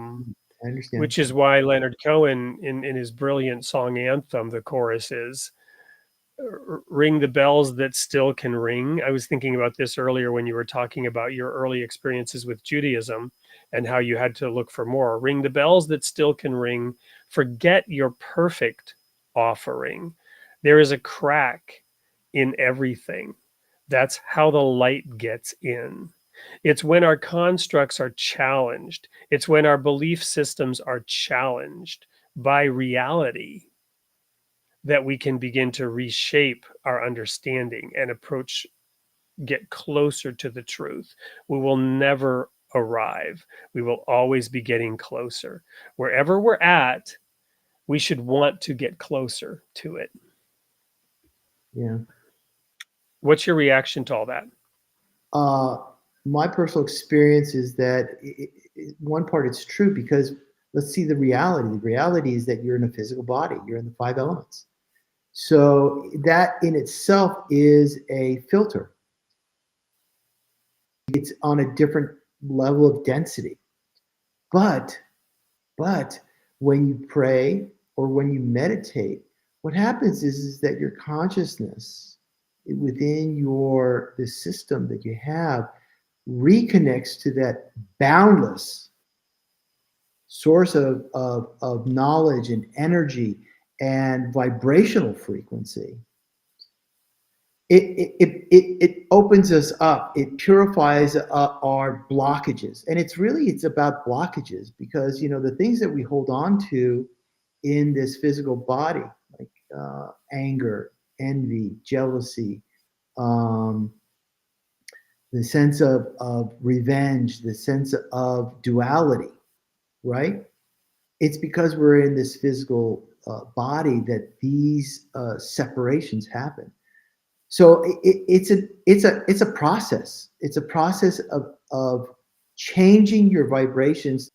understand. Which is why Leonard Cohen, in his brilliant song anthem, the chorus is, ring the bells that still can ring. I was thinking about this earlier when you were talking about your early experiences with Judaism and how you had to look for more. Ring the bells that still can ring. Forget your perfect offering. There is a crack in everything. That's how the light gets in. It's when our constructs are challenged. It's when our belief systems are challenged by reality that we can begin to reshape our understanding and get closer to the truth. We will never arrive. We will always be getting closer. Wherever we're at, we should want to get closer to it. Yeah. What's your reaction to all that? My personal experience is that one part it's true, because let's see the reality. The reality is that you're in a physical body. You're in the 5 elements. So that in itself is a filter. It's on a different level of density. But when you pray or when you meditate, what happens is that your consciousness within the system that you have reconnects to that boundless source of knowledge and energy and vibrational frequency. it opens us up. It purifies our blockages, and it's about blockages, because the things that we hold on to in this physical body, like anger, envy, jealousy, the sense of revenge, the sense of duality, right? It's because we're in this physical body that these separations happen. So it's a process. It's a process of changing your vibrations.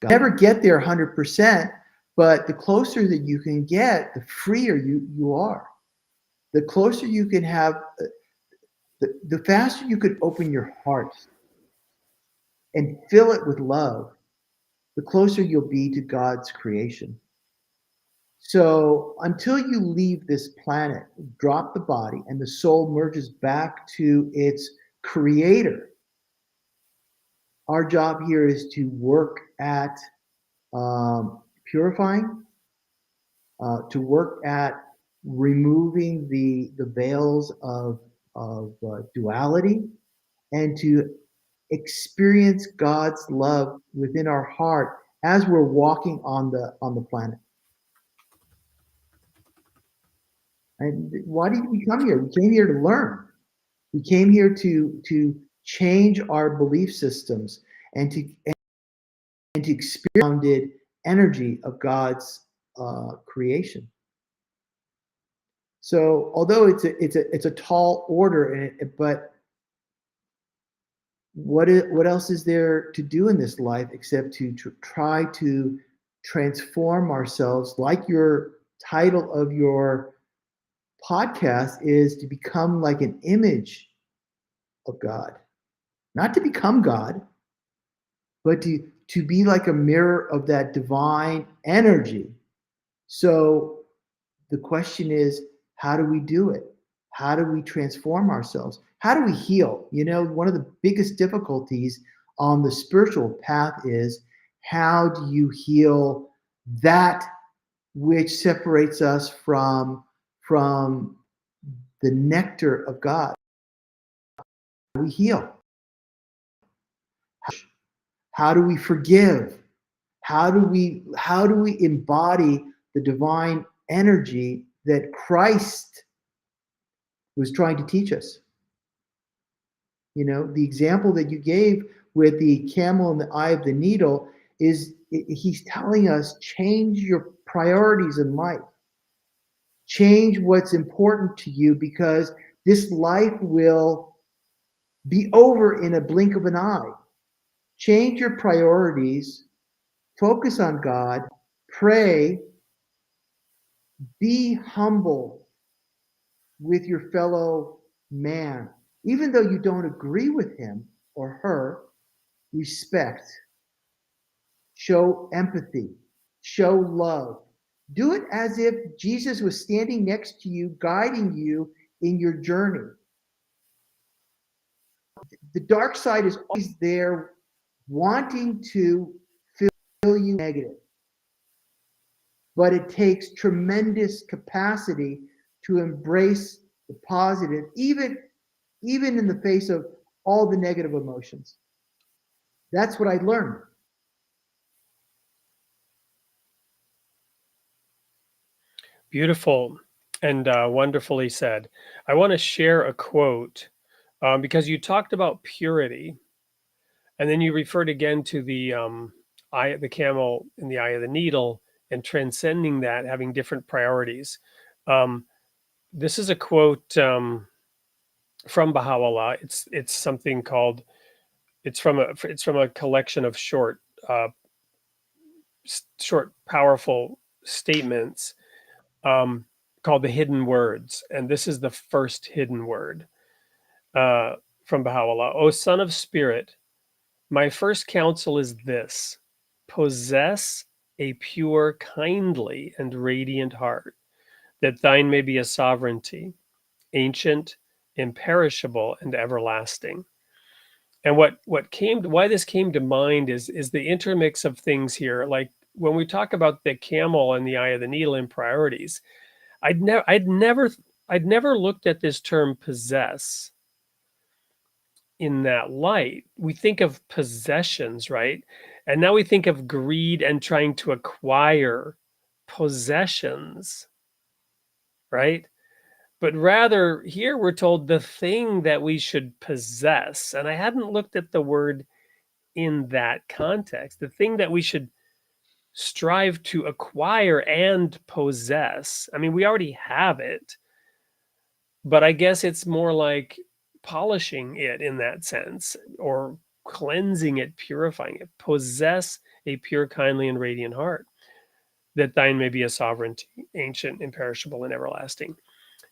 Never get there 100%, but the closer that you can get, the freer you are. The closer you can have, the faster you could open your heart and fill it with love, the closer you'll be to God's creation. So until you leave this planet, drop the body, and the soul merges back to its creator, our job here is to work at purifying, to work at removing the veils of duality, and to experience God's love within our heart as we're walking on the planet. And why did we come here? We came here to learn. We came here to change our belief systems and to experience the energy of God's creation. So, although it's a tall order, but what else is there to do in this life except to try to transform ourselves, like your title of your podcast is, to become like an image of God, not to become God, but to be like a mirror of that divine energy. So the question is, how do we do it? How do we transform ourselves? How do we heal? One of the biggest difficulties on the spiritual path is, how do you heal that which separates us from the nectar of God? How do we heal? How do we forgive? How do we embody the divine energy that Christ was trying to teach us? The example that you gave with the camel in the eye of the needle is, he's telling us, change your priorities in life. Change what's important to you, because this life will be over in a blink of an eye. Change your priorities, focus on God, pray, be humble with your fellow man. Even though you don't agree with him or her, respect, show empathy, show love. Do it as if Jesus was standing next to you, guiding you in your journey. The dark side is always there, wanting to feel you negative. But it takes tremendous capacity to embrace the positive, even in the face of all the negative emotions. That's what I learned. Beautiful and wonderfully said. I want to share a quote because you talked about purity, and then you referred again to the the camel in the eye of the needle, and transcending that, having different priorities. This is a quote from Baha'u'llah. It's something called. It's from a collection of short, powerful statements called the hidden words, and this is the first hidden word from Baha'u'llah. O son of spirit, my first counsel is this: possess a pure, kindly, and radiant heart, that thine may be a sovereignty, ancient, imperishable, and everlasting. And why this came to mind is the intermix of things here. Like when we talk about the camel and the eye of the needle in priorities, I'd never I'd never looked at this term possess in that light. We think of possessions, right? And now we think of greed and trying to acquire possessions, right? But rather, here we're told the thing that we should possess. And I hadn't looked at the word in that context. The thing that we should strive to acquire and possess. I mean, we already have it, but I guess it's more like polishing it in that sense, or cleansing it, purifying it. Possess a pure, kindly, and radiant heart, that thine may be a sovereignty, ancient, imperishable, and everlasting.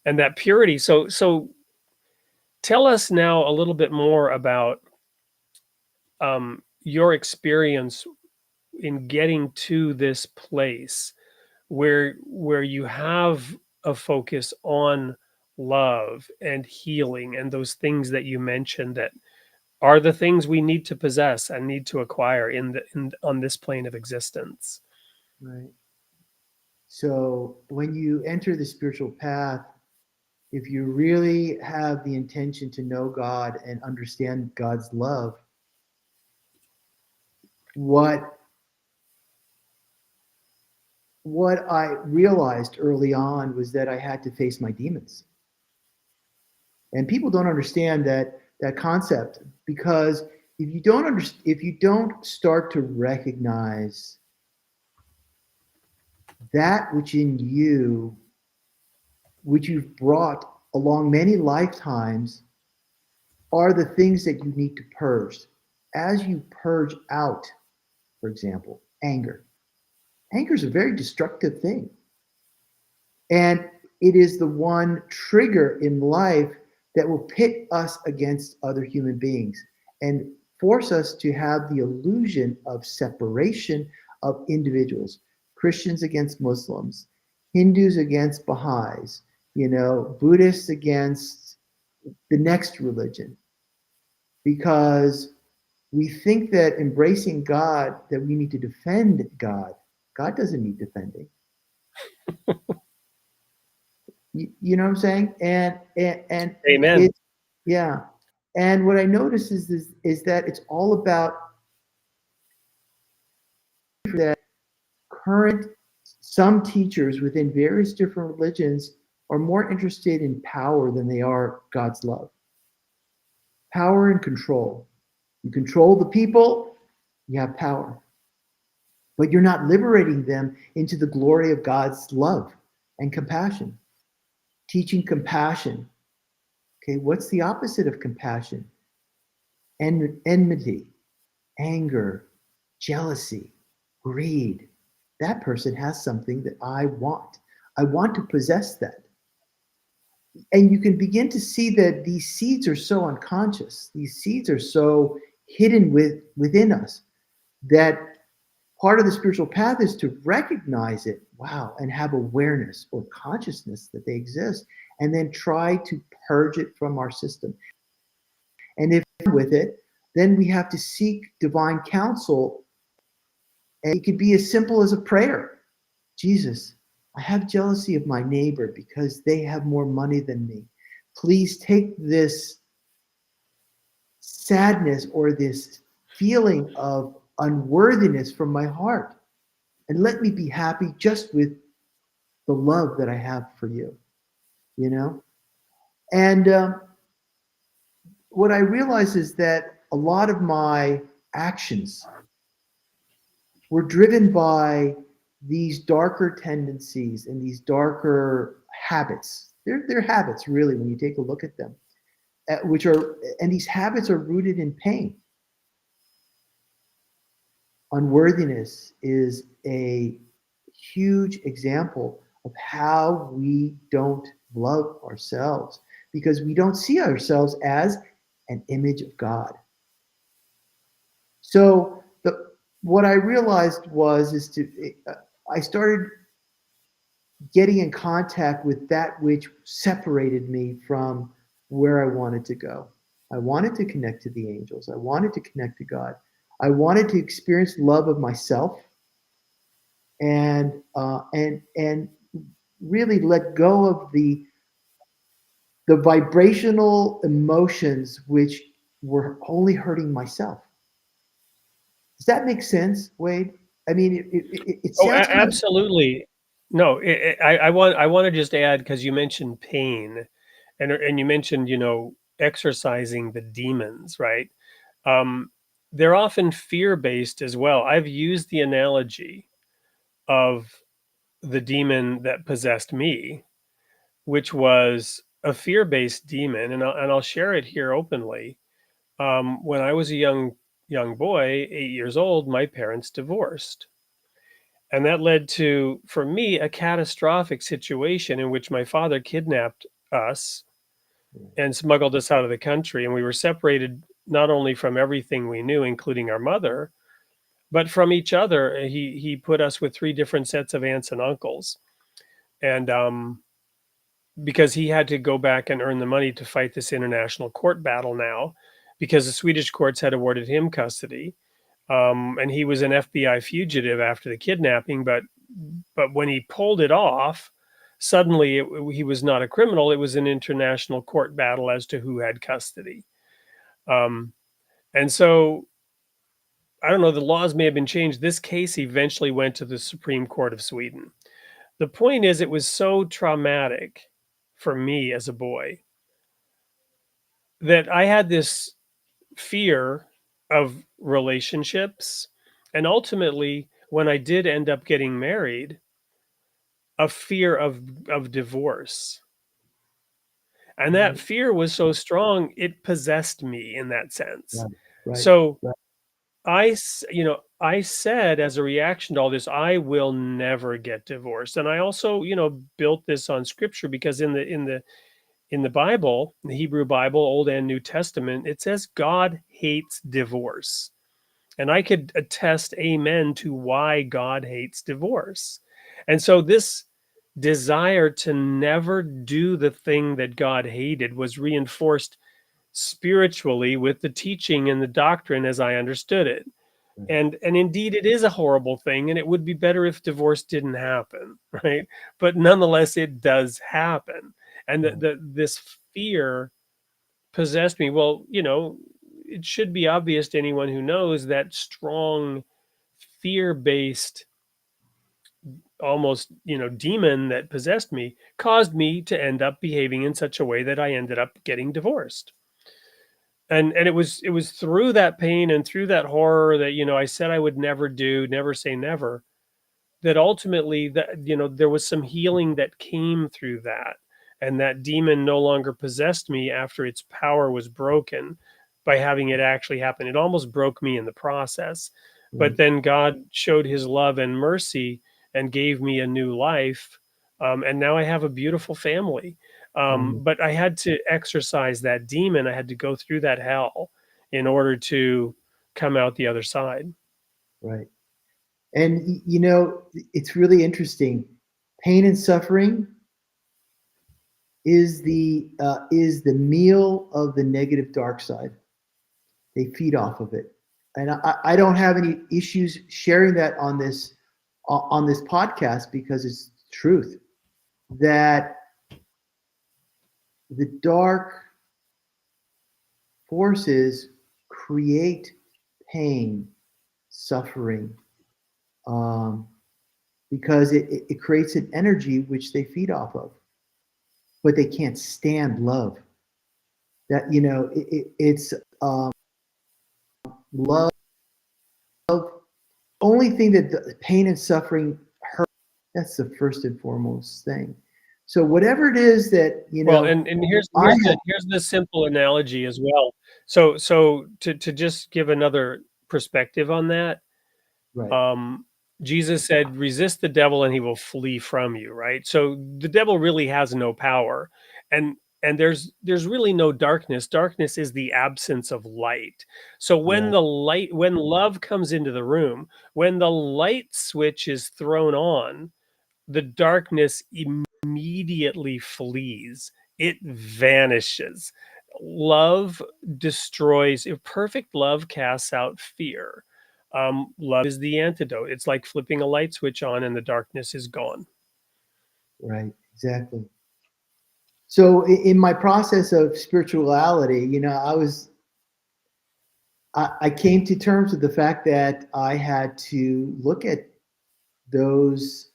And that purity. So tell us now a little bit more about your experience in getting to this place where you have a focus on love and healing and those things that you mentioned that are the things we need to possess and need to acquire on this plane of existence. Right. So when you enter the spiritual path, if you really have the intention to know God and understand God's love, what I realized early on was that I had to face my demons. And people don't understand that concept, because if you don't start to recognize that which in you, which you've brought along many lifetimes, are the things that you need to purge. As you purge out, for example, anger. Anger is a very destructive thing. And it is the one trigger in life that will pit us against other human beings and force us to have the illusion of separation of individuals. Christians against Muslims, Hindus against Baha'is, Buddhists against the next religion. Because we think that embracing God, that we need to defend God. God doesn't need defending. You know what I'm saying? And Amen. Yeah. And what I notice is that it's all about that some teachers within various different religions are more interested in power than they are God's love. Power and control. You control the people, you have power. But you're not liberating them into the glory of God's love and compassion. Teaching compassion. Okay, what's the opposite of compassion? Enmity, anger, jealousy, greed. That person has something that I want. I want to possess that. And you can begin to see that these seeds are so unconscious. These seeds are so hidden within us that part of the spiritual path is to recognize it, and have awareness or consciousness that they exist, and then try to purge it from our system. And if with it, then we have to seek divine counsel. And it could be as simple as a prayer. Jesus, I have jealousy of my neighbor because they have more money than me. Please take this sadness or this feeling of unworthiness from my heart, and let me be happy just with the love that I have for you, And what I realized is that a lot of my actions were driven by these darker tendencies and these darker habits. They're habits, really, when you take a look at them, and these habits are rooted in pain. Unworthiness is a huge example of how we don't love ourselves, because we don't see ourselves as an image of God. So what I realized I started getting in contact with that which separated me from where I wanted to go. I wanted to connect to the angels. I wanted to connect to God. I wanted to experience love of myself, and really let go of the the vibrational emotions which were only hurting myself. Does that make sense, Wade? I mean, it Oh, sounds kind of, absolutely. No, I want to just add, because you mentioned pain, and you mentioned, exercising the demons, right? Um, they're often fear-based as well. I've used the analogy of the demon that possessed me, which was a fear-based demon, and I'll share it here openly. When I was a young boy, 8 years old, my parents divorced. And that led to, for me, a catastrophic situation in which my father kidnapped us and smuggled us out of the country. And we were separated not only from everything we knew, including our mother, but from each other. He put us with three different sets of aunts and uncles. And because he had to go back and earn the money to fight this international court battle now, because the Swedish courts had awarded him custody. And he was an FBI fugitive after the kidnapping, but when he pulled it off, suddenly he was not a criminal. It was an international court battle as to who had custody. Um, and so I don't know, the laws may have been changed. This case eventually went to the Supreme Court of Sweden. The point is, it was so traumatic for me as a boy that I had this fear of relationships. And ultimately, when I did end up getting married, a fear of divorce. And that fear was so strong, it possessed me in that sense. right, So right. I said, as a reaction to all this, I will never get divorced. And I also, built this on scripture, because in the Bible, the Hebrew Bible, Old and New Testament, it says God hates divorce. And I could attest amen to why God hates divorce. And so this desire to never do the thing that God hated was reinforced spiritually with the teaching and the doctrine as I understood it. And indeed, it is a horrible thing, and it would be better if divorce didn't happen, right? But nonetheless, it does happen. And this fear possessed me. Well, it should be obvious to anyone who knows that strong fear-based, almost, demon that possessed me caused me to end up behaving in such a way that I ended up getting divorced. And it was through that pain and through that horror that, I said I would never say never, that ultimately, that there was some healing that came through that, and that demon no longer possessed me after its power was broken by having it actually happen. It almost broke me in the process, but then God showed his love and mercy and gave me a new life, and now I have a beautiful family. But I had to exercise that demon. I had to go through that hell in order to come out the other side. Right. And it's really interesting. Pain and suffering is the meal of the negative dark side. They feed off of it, and I don't have any issues sharing that on this podcast, because it's truth that the dark forces create pain, suffering, because it creates an energy which they feed off of, but they can't stand love. That it's love. Only thing that the pain and suffering hurt. That's the first and foremost thing. So whatever it is that Well, and here's the simple analogy as well. So to just give another perspective on that, right, Jesus said, resist the devil and he will flee from you, right? So the devil really has no power. And there's really no darkness. Darkness is the absence of light. So when when love comes into the room, when the light switch is thrown on, the darkness immediately flees. It vanishes. Love destroys. If perfect love casts out fear. Love is the antidote. It's like flipping a light switch on and the darkness is gone. right, exactly. So in my process of spirituality, I came to terms with the fact that I had to look at those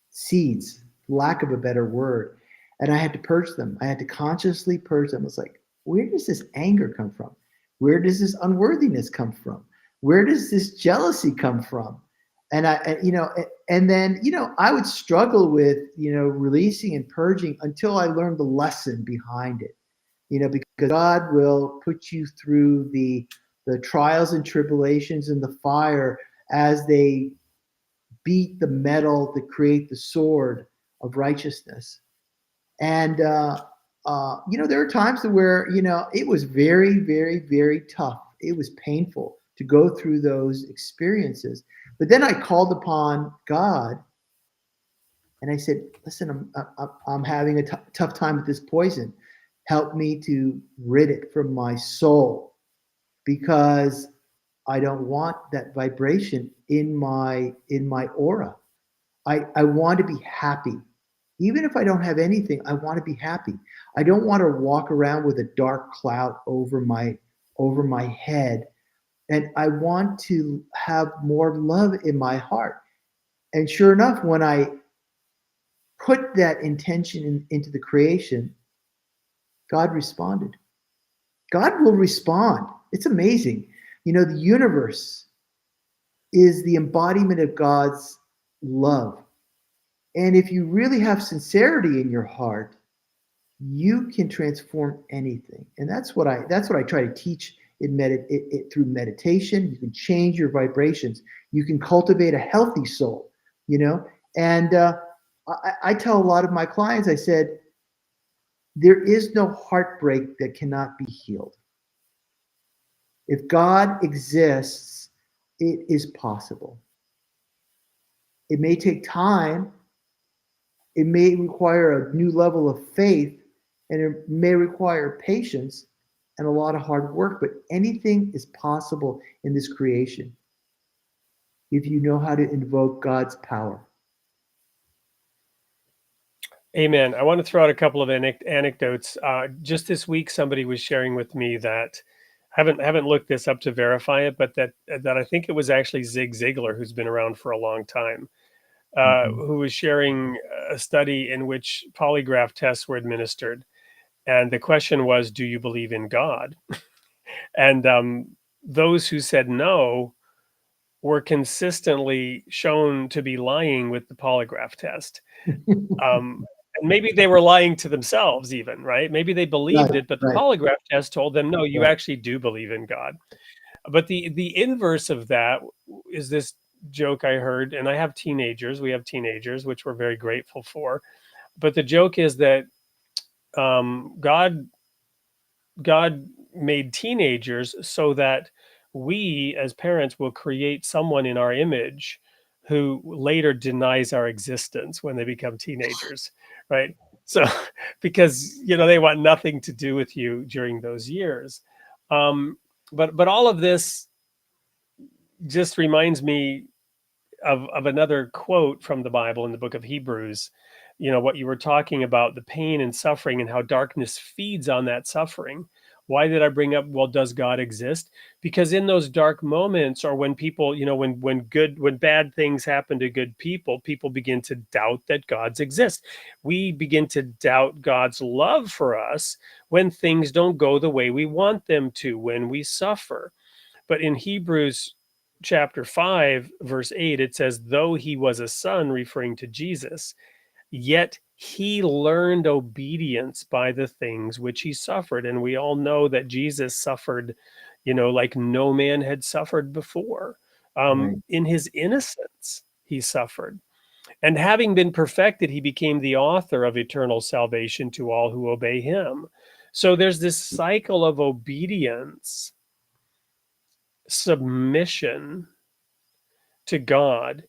seeds, lack of a better word, and I had to purge them. I had to consciously purge them. It's like, where does this anger come from? Where does this unworthiness come from? Where does this jealousy come from? And then I would struggle with releasing and purging until I learned the lesson behind it. Because God will put you through the trials and tribulations and the fire as they beat the metal to create the sword of righteousness. And there are times where it was very, very, very tough. It was painful to go through those experiences. But then I called upon God, and I said, "Listen, I'm having a tough time with this poison. Help me to rid it from my soul, because I don't want that vibration in my aura. I want to be happy. Even if I don't have anything, I want to be happy. I don't want to walk around with a dark cloud over my head. And I want to have more love in my heart." And sure enough, when I put that intention into the creation, God responded. God will respond. It's amazing. The universe is the embodiment of God's love. And if you really have sincerity in your heart, you can transform anything. And that's what I try to teach through meditation. You can change your vibrations. You can cultivate a healthy soul, And I tell a lot of my clients, I said, there is no heartbreak that cannot be healed. If God exists, it is possible. It may take time. It may require a new level of faith, and it may require patience and a lot of hard work, but anything is possible in this creation if you know how to invoke God's power. Amen. I want to throw out a couple of anecdotes. Just this week, somebody was sharing with me that haven't looked this up to verify it, but that I think it was actually Zig Ziglar, who's been around for a long time, who was sharing a study in which polygraph tests were administered, and the question was, "Do you believe in God?" And those who said no were consistently shown to be lying with the polygraph test. And maybe they were lying to themselves even, right? Maybe they believed it, but the Right. polygraph test told them, no, you Right. actually do believe in God. But the inverse of that is this joke I heard, and I have teenagers. We have teenagers, which we're very grateful for. But the joke is that God made teenagers so that we as parents will create someone in our image who later denies our existence when they become teenagers, right? So because they want nothing to do with you during those years. But all of this just reminds me of another quote from the Bible in the book of Hebrews. What you were talking about, the pain and suffering and how darkness feeds on that suffering. Why did I bring up, well, does God exist? Because in those dark moments, or when people, when bad things happen to good people, people begin to doubt that God's exist. We begin to doubt God's love for us when things don't go the way we want them to, when we suffer. But in Hebrews chapter 5, verse 8, it says, though he was a son, referring to Jesus, yet he learned obedience by the things which he suffered. And we all know that Jesus suffered, like no man had suffered before. Right. In his innocence, he suffered. And having been perfected, he became the author of eternal salvation to all who obey him. So there's this cycle of obedience, submission to God,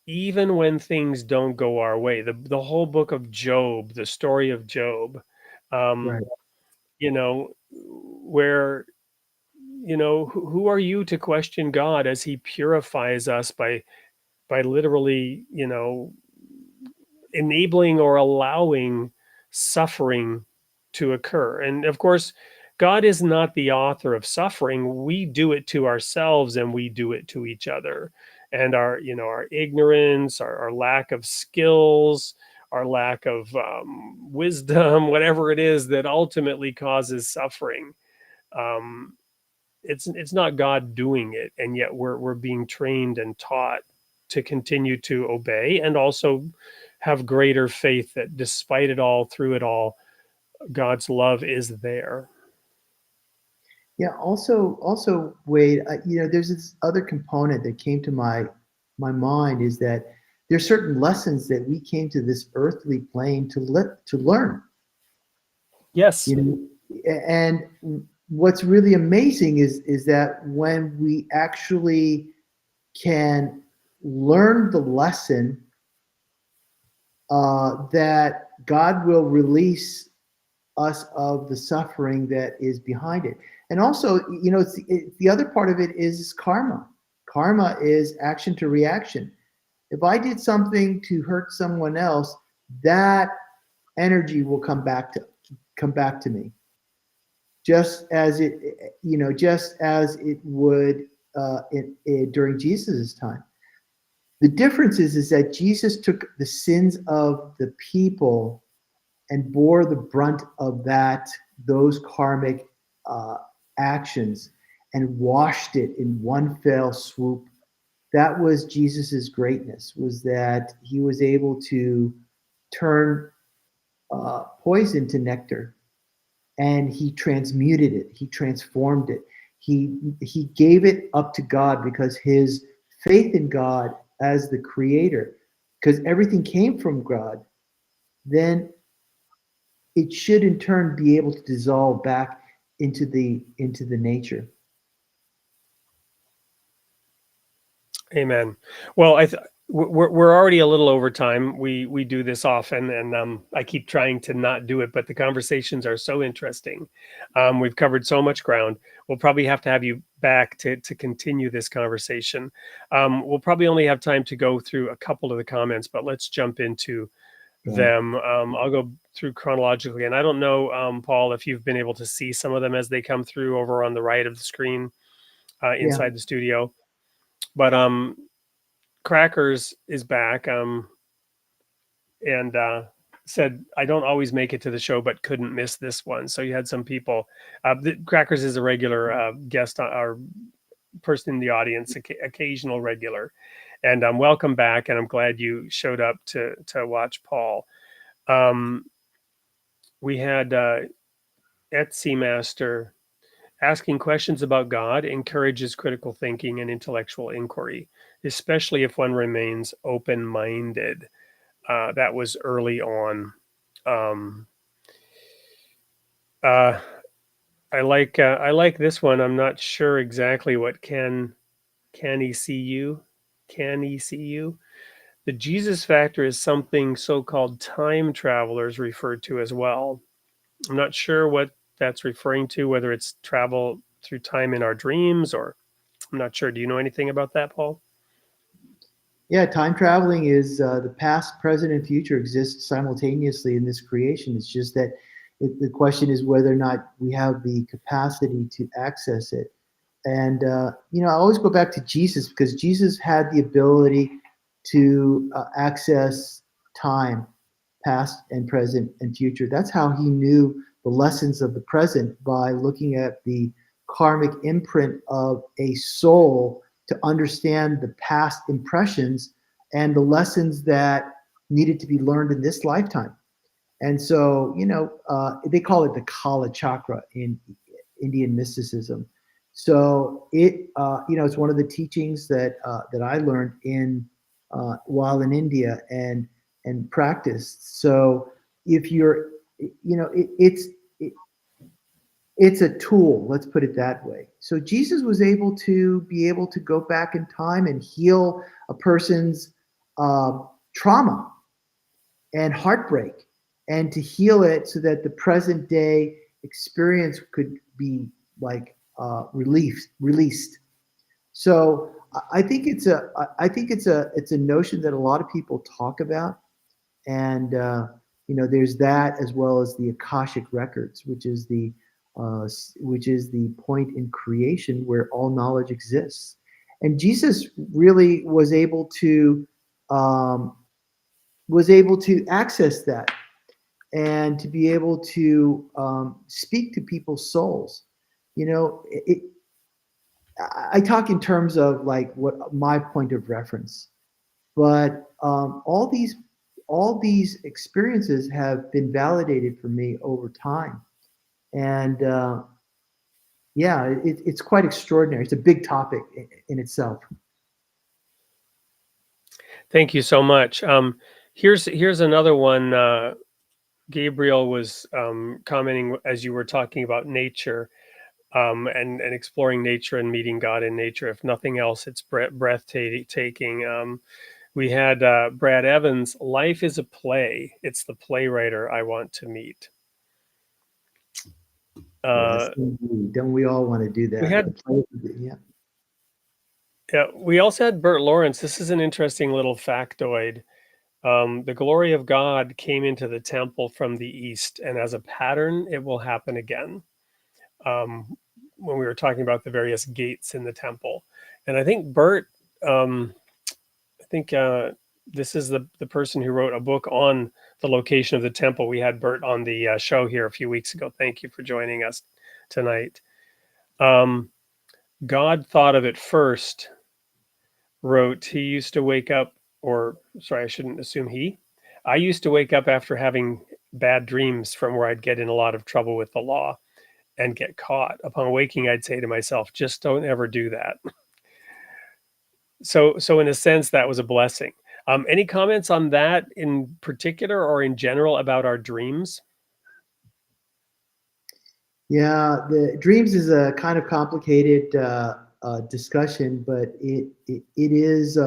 even when things don't go our way. The whole book of Job, the story of Job, Right. where who are you to question God as he purifies us by literally enabling or allowing suffering to occur. And of course, God is not the author of suffering. We do it to ourselves and we do it to each other. And our ignorance, our lack of skills, our lack of wisdom, whatever it is that ultimately causes suffering. Um, it's not God doing it, and yet we're being trained and taught to continue to obey and also have greater faith that despite it all, through it all, God's love is there. Yeah. Also, Wade, there's this other component that came to my mind is that there's certain lessons that we came to this earthly plane to learn. Yes. And what's really amazing is that when we actually can learn the lesson, that God will release us of the suffering that is behind it. And also, it's the other part of it is karma. Karma is action to reaction. If I did something to hurt someone else, that energy will come back to me, just as it would during Jesus' time. The difference is that Jesus took the sins of the people and bore the brunt of those karmic actions and washed it in one fell swoop. That was Jesus's greatness, was that he was able to turn poison to nectar, and he transmuted it, he transformed it, he gave it up to God because his faith in God as the creator, because everything came from God, then it should in turn be able to dissolve back into the nature. Amen. Well, we're already a little over time. We do this often, and I keep trying to not do it, but the conversations are so interesting. We've covered so much ground. We'll probably have to have you back to continue this conversation. We'll probably only have time to go through a couple of the comments, but let's jump into them. I'll go through chronologically, and I don't know, Paul, if you've been able to see some of them as they come through over on the right of the screen inside the studio. But Crackers is back and said, I don't always make it to the show, but couldn't miss this one. So you had some people. Crackers is a regular guest, or person in the audience, occasional regular. And welcome back. And I'm glad you showed up to watch Paul. We had Etsy Master asking questions about God encourages critical thinking and intellectual inquiry, especially if one remains open-minded. That was early on. I like this one. I'm not sure exactly what can he see you? Can he see you? The Jesus factor is something so-called time travelers referred to as well. I'm not sure what that's referring to, whether it's travel through time in our dreams, or I'm not sure. Do you know anything about that, Paul? Yeah, time traveling is the past, present, and future exist simultaneously in this creation. It's just that the question is whether or not we have the capacity to access it. And, I always go back to Jesus, because Jesus had the ability to access time, past and present and future. That's how he knew the lessons of the present, by looking at the karmic imprint of a soul to understand the past impressions and the lessons that needed to be learned in this lifetime. And so, they call it the Kala chakra in Indian mysticism. So it's one of the teachings that I learned while in India and practiced. So if you're, it's a tool, let's put it that way. So Jesus was able to go back in time and heal a person's trauma and heartbreak, and to heal it so that the present day experience could be like released. So I think it's a notion that a lot of people talk about, and there's that, as well as the Akashic records, which is the point in creation where all knowledge exists. And Jesus really was able to access that, and to be able to speak to people's souls. I talk in terms of like what my point of reference, but all these experiences have been validated for me over time, and yeah, it's quite extraordinary. It's a big topic in itself. Thank you so much. Here's another one. Gabriel was commenting as you were talking about nature, and exploring nature and meeting God in nature. If nothing else, it's breathtaking. We had Brad Evans. Life is a play. It's the playwriter I want to meet. Yes, indeed. Don't we all want to do that? We had, yeah. Yeah, we also had Bert Lawrence. This is an interesting little factoid. The glory of God came into the temple from the east, and as a pattern, it will happen again. When we were talking about the various gates in the temple, and I think Bert, this is the person who wrote a book on the location of the temple. We had Bert on the show here a few weeks ago. Thank you for joining us tonight. God thought of it first. Wrote, he used to wake up, or sorry, I shouldn't assume he. I used to wake up after having bad dreams from where I'd get in a lot of trouble with the law and get caught. Upon waking, I'd say to myself, just don't ever do that. So in a sense, that was a blessing. Any comments on that in particular or in general about our dreams? Yeah, the dreams is a kind of complicated discussion, but it is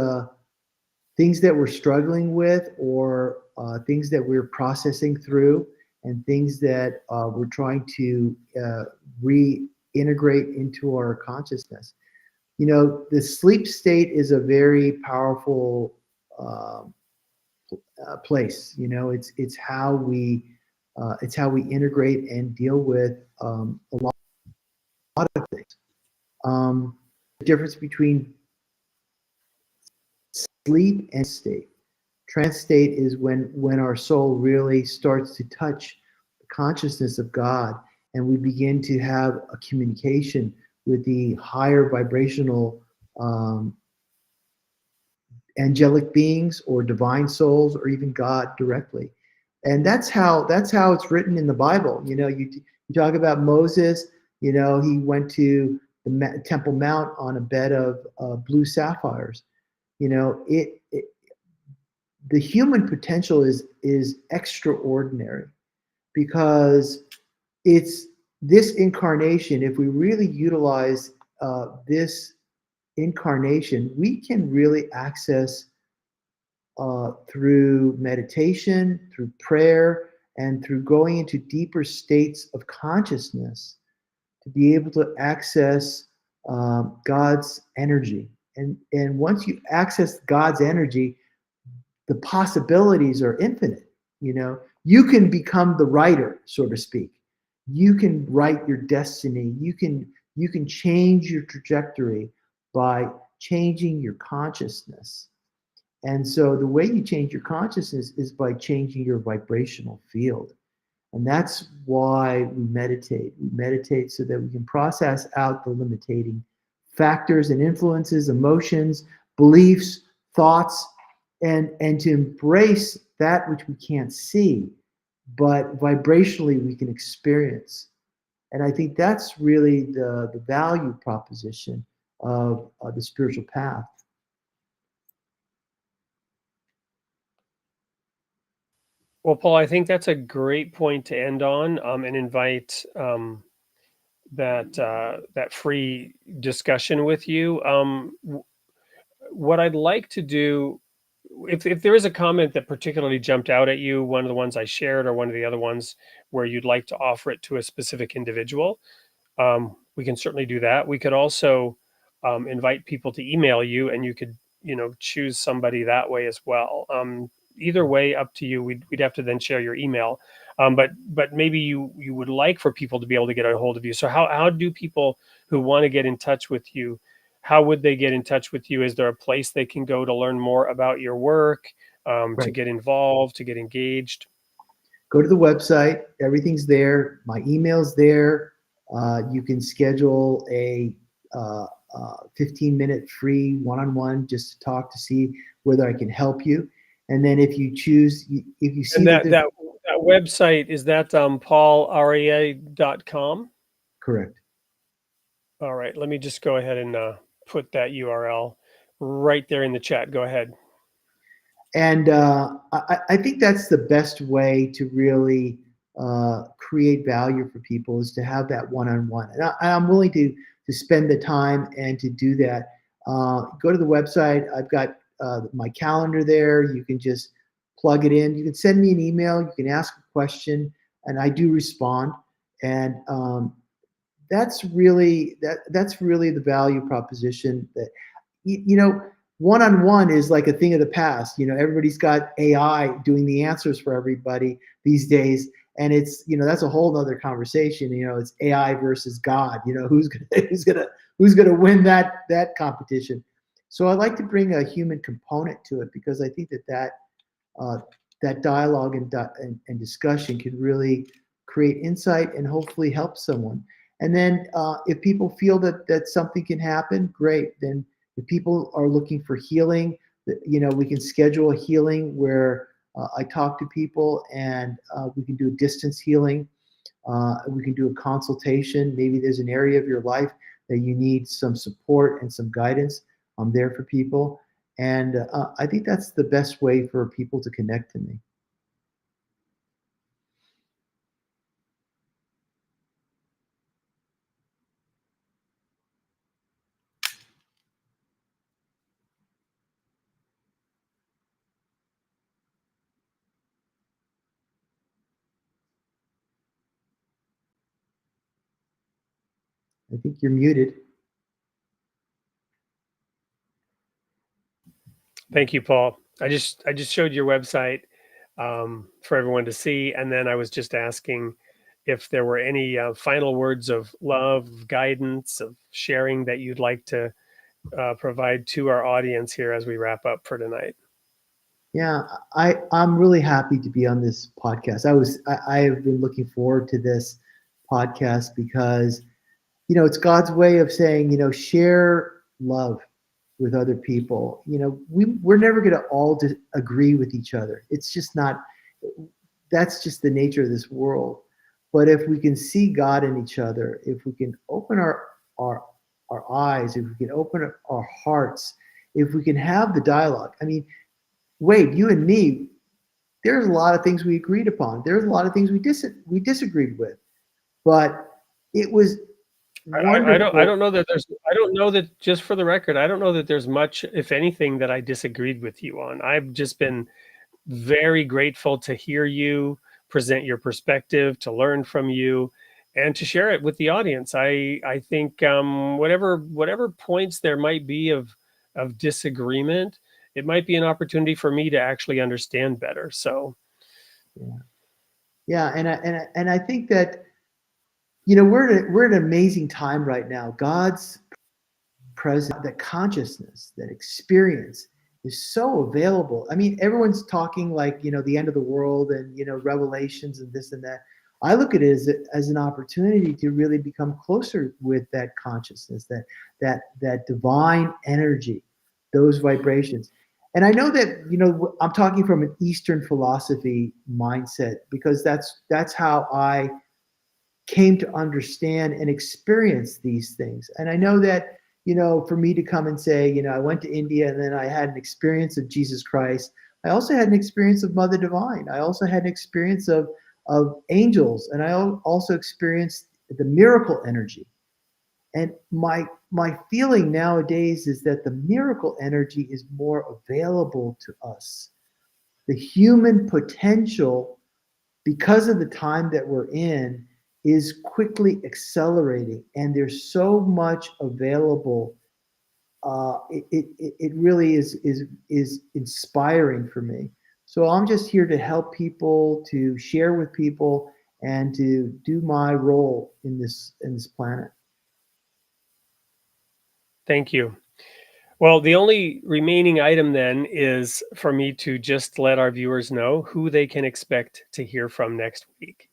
things that we're struggling with, or things that we're processing through, and things that we're trying to reintegrate into our consciousness. The sleep state is a very powerful place. It's how we integrate and deal with a lot of things. The difference between sleep and state. Trance state is when our soul really starts to touch the consciousness of God, and we begin to have a communication with the higher vibrational angelic beings, or divine souls, or even God directly. And that's how it's written in the Bible. You talk about Moses. He went to the Temple Mount on a bed of blue sapphires. The human potential is extraordinary, because it's this incarnation. If we really utilize this incarnation, we can really access through meditation, through prayer, and through going into deeper states of consciousness, to be able to access God's energy. And once you access God's energy, the possibilities are infinite. You can become the writer, so to speak. You can write your destiny. You can change your trajectory by changing your consciousness. And so the way you change your consciousness is by changing your vibrational field. And that's why we meditate. We meditate so that we can process out the limiting factors and influences, emotions, beliefs, thoughts, and to embrace that which we can't see, but vibrationally we can experience. And I think that's really the value proposition of the spiritual path. Well, Paul, I think that's a great point to end on, and invite that free discussion with you. What I'd like to do, if there is a comment that particularly jumped out at you, one of the ones I shared or one of the other ones where you'd like to offer it to a specific individual, we can certainly do that. We could also invite people to email you, and you could choose somebody that way as well. either way, up to you. We'd have to then share your email. But maybe you would like for people to be able to get a hold of you. So how do people who want to get in touch with you, how would they get in touch with you? Is there a place they can go to learn more about your work, to Right. get involved, to get engaged? Go to the website. Everything's there. My email's there. You can schedule a 15-minute free one-on-one just to talk to see whether I can help you. And then if you choose, if you see And that, that website, is that paularyeh.com? correct. All right, let me just go ahead and put that URL right there in the chat. Go ahead. And I think that's the best way to really create value for people, is to have that one-on-one. And I'm willing to spend the time and to do that. Go to the website. I've got my calendar there. You can just plug it in. You can send me an email. You can ask a question, and I do respond. And that's really the value proposition. That one-on-one is like a thing of the past. Everybody's got AI doing the answers for everybody these days, and it's that's a whole other conversation. It's AI versus God. Who's gonna win that competition? So I like to bring a human component to it, because I think that dialogue and discussion can really create insight and hopefully help someone. And then if people feel that something can happen, great. Then if people are looking for healing, we can schedule a healing where I talk to people, and we can do a distance healing. We can do a consultation. Maybe there's an area of your life that you need some support and some guidance. I'm there for people. And I think that's the best way for people to connect to me. I think you're muted. Thank you, Paul. I just showed your website for everyone to see, and then I was just asking if there were any final words of love, guidance, of sharing that you'd like to provide to our audience here as we wrap up for tonight. Yeah, I'm really happy to be on this podcast. I have been looking forward to this podcast, because it's God's way of saying, share love with other people. We're never going to all agree with each other. It's just not. That's just the nature of this world. But if we can see God in each other, if we can open our eyes, if we can open up our hearts, if we can have the dialogue. I mean, Wade, you and me, there's a lot of things we agreed upon. There's a lot of things we disagreed with, but it was wonderful. I don't know that, just for the record, I don't know that there's much, if anything, that I disagreed with you on. I've just been very grateful to hear you present your perspective, to learn from you, and to share it with the audience. I think whatever points there might be of disagreement, it might be an opportunity for me to actually understand better. So, yeah, and I think that we're at an amazing time right now. God's presence, that consciousness, that experience is so available. I mean, everyone's talking like the end of the world and revelations and this and that. I look at it as an opportunity to really become closer with that consciousness, that divine energy, those vibrations. And I know that I'm talking from an Eastern philosophy mindset, because that's how I came to understand and experience these things. And I know that for me to come and say, I went to India and then I had an experience of Jesus Christ. I also had an experience of Mother Divine. I also had an experience of angels, and I also experienced the miracle energy. And my feeling nowadays is that the miracle energy is more available to us. The human potential, because of the time that we're in, is quickly accelerating, and there's so much available. It really is inspiring for me. So I'm just here to help people, to share with people, and to do my role in this planet. Thank you. Well, the only remaining item then is for me to just let our viewers know who they can expect to hear from next week.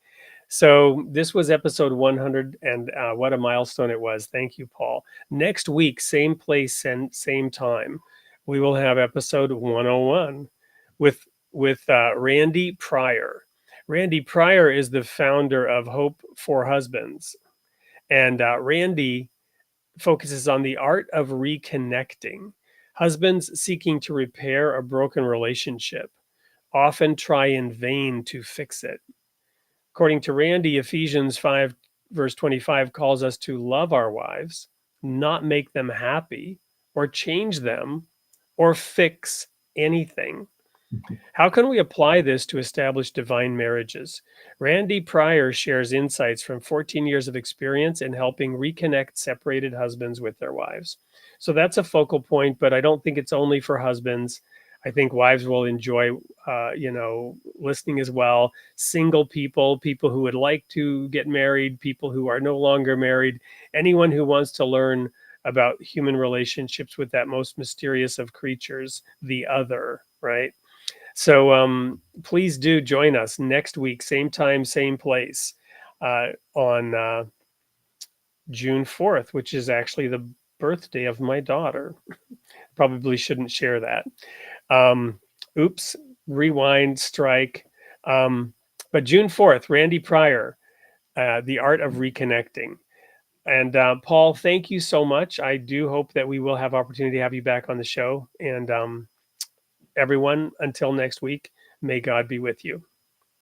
So this was episode 100, and what a milestone it was. Thank you, Paul. Next week, same place and same time, we will have episode 101 with Randy Pryor. Randy Pryor is the founder of Hope for Husbands, and Randy focuses on the art of reconnecting. Husbands seeking to repair a broken relationship often try in vain to fix it. According to Randy, Ephesians 5, verse 25 calls us to love our wives, not make them happy or change them or fix anything. How can we apply this to establish divine marriages? Randy Pryor shares insights from 14 years of experience in helping reconnect separated husbands with their wives. So that's a focal point, but I don't think it's only for husbands. I think wives will enjoy, listening as well. Single people, people who would like to get married, people who are no longer married, anyone who wants to learn about human relationships with that most mysterious of creatures, the other, right? So please do join us next week, same time, same place, on June 4th, which is actually the birthday of my daughter. Probably shouldn't share that. Oops, rewind, strike. But June 4th, Randy Pryor, The Art of Reconnecting. And Paul, thank you so much. I do hope that we will have opportunity to have you back on the show. And everyone, until next week, may God be with you.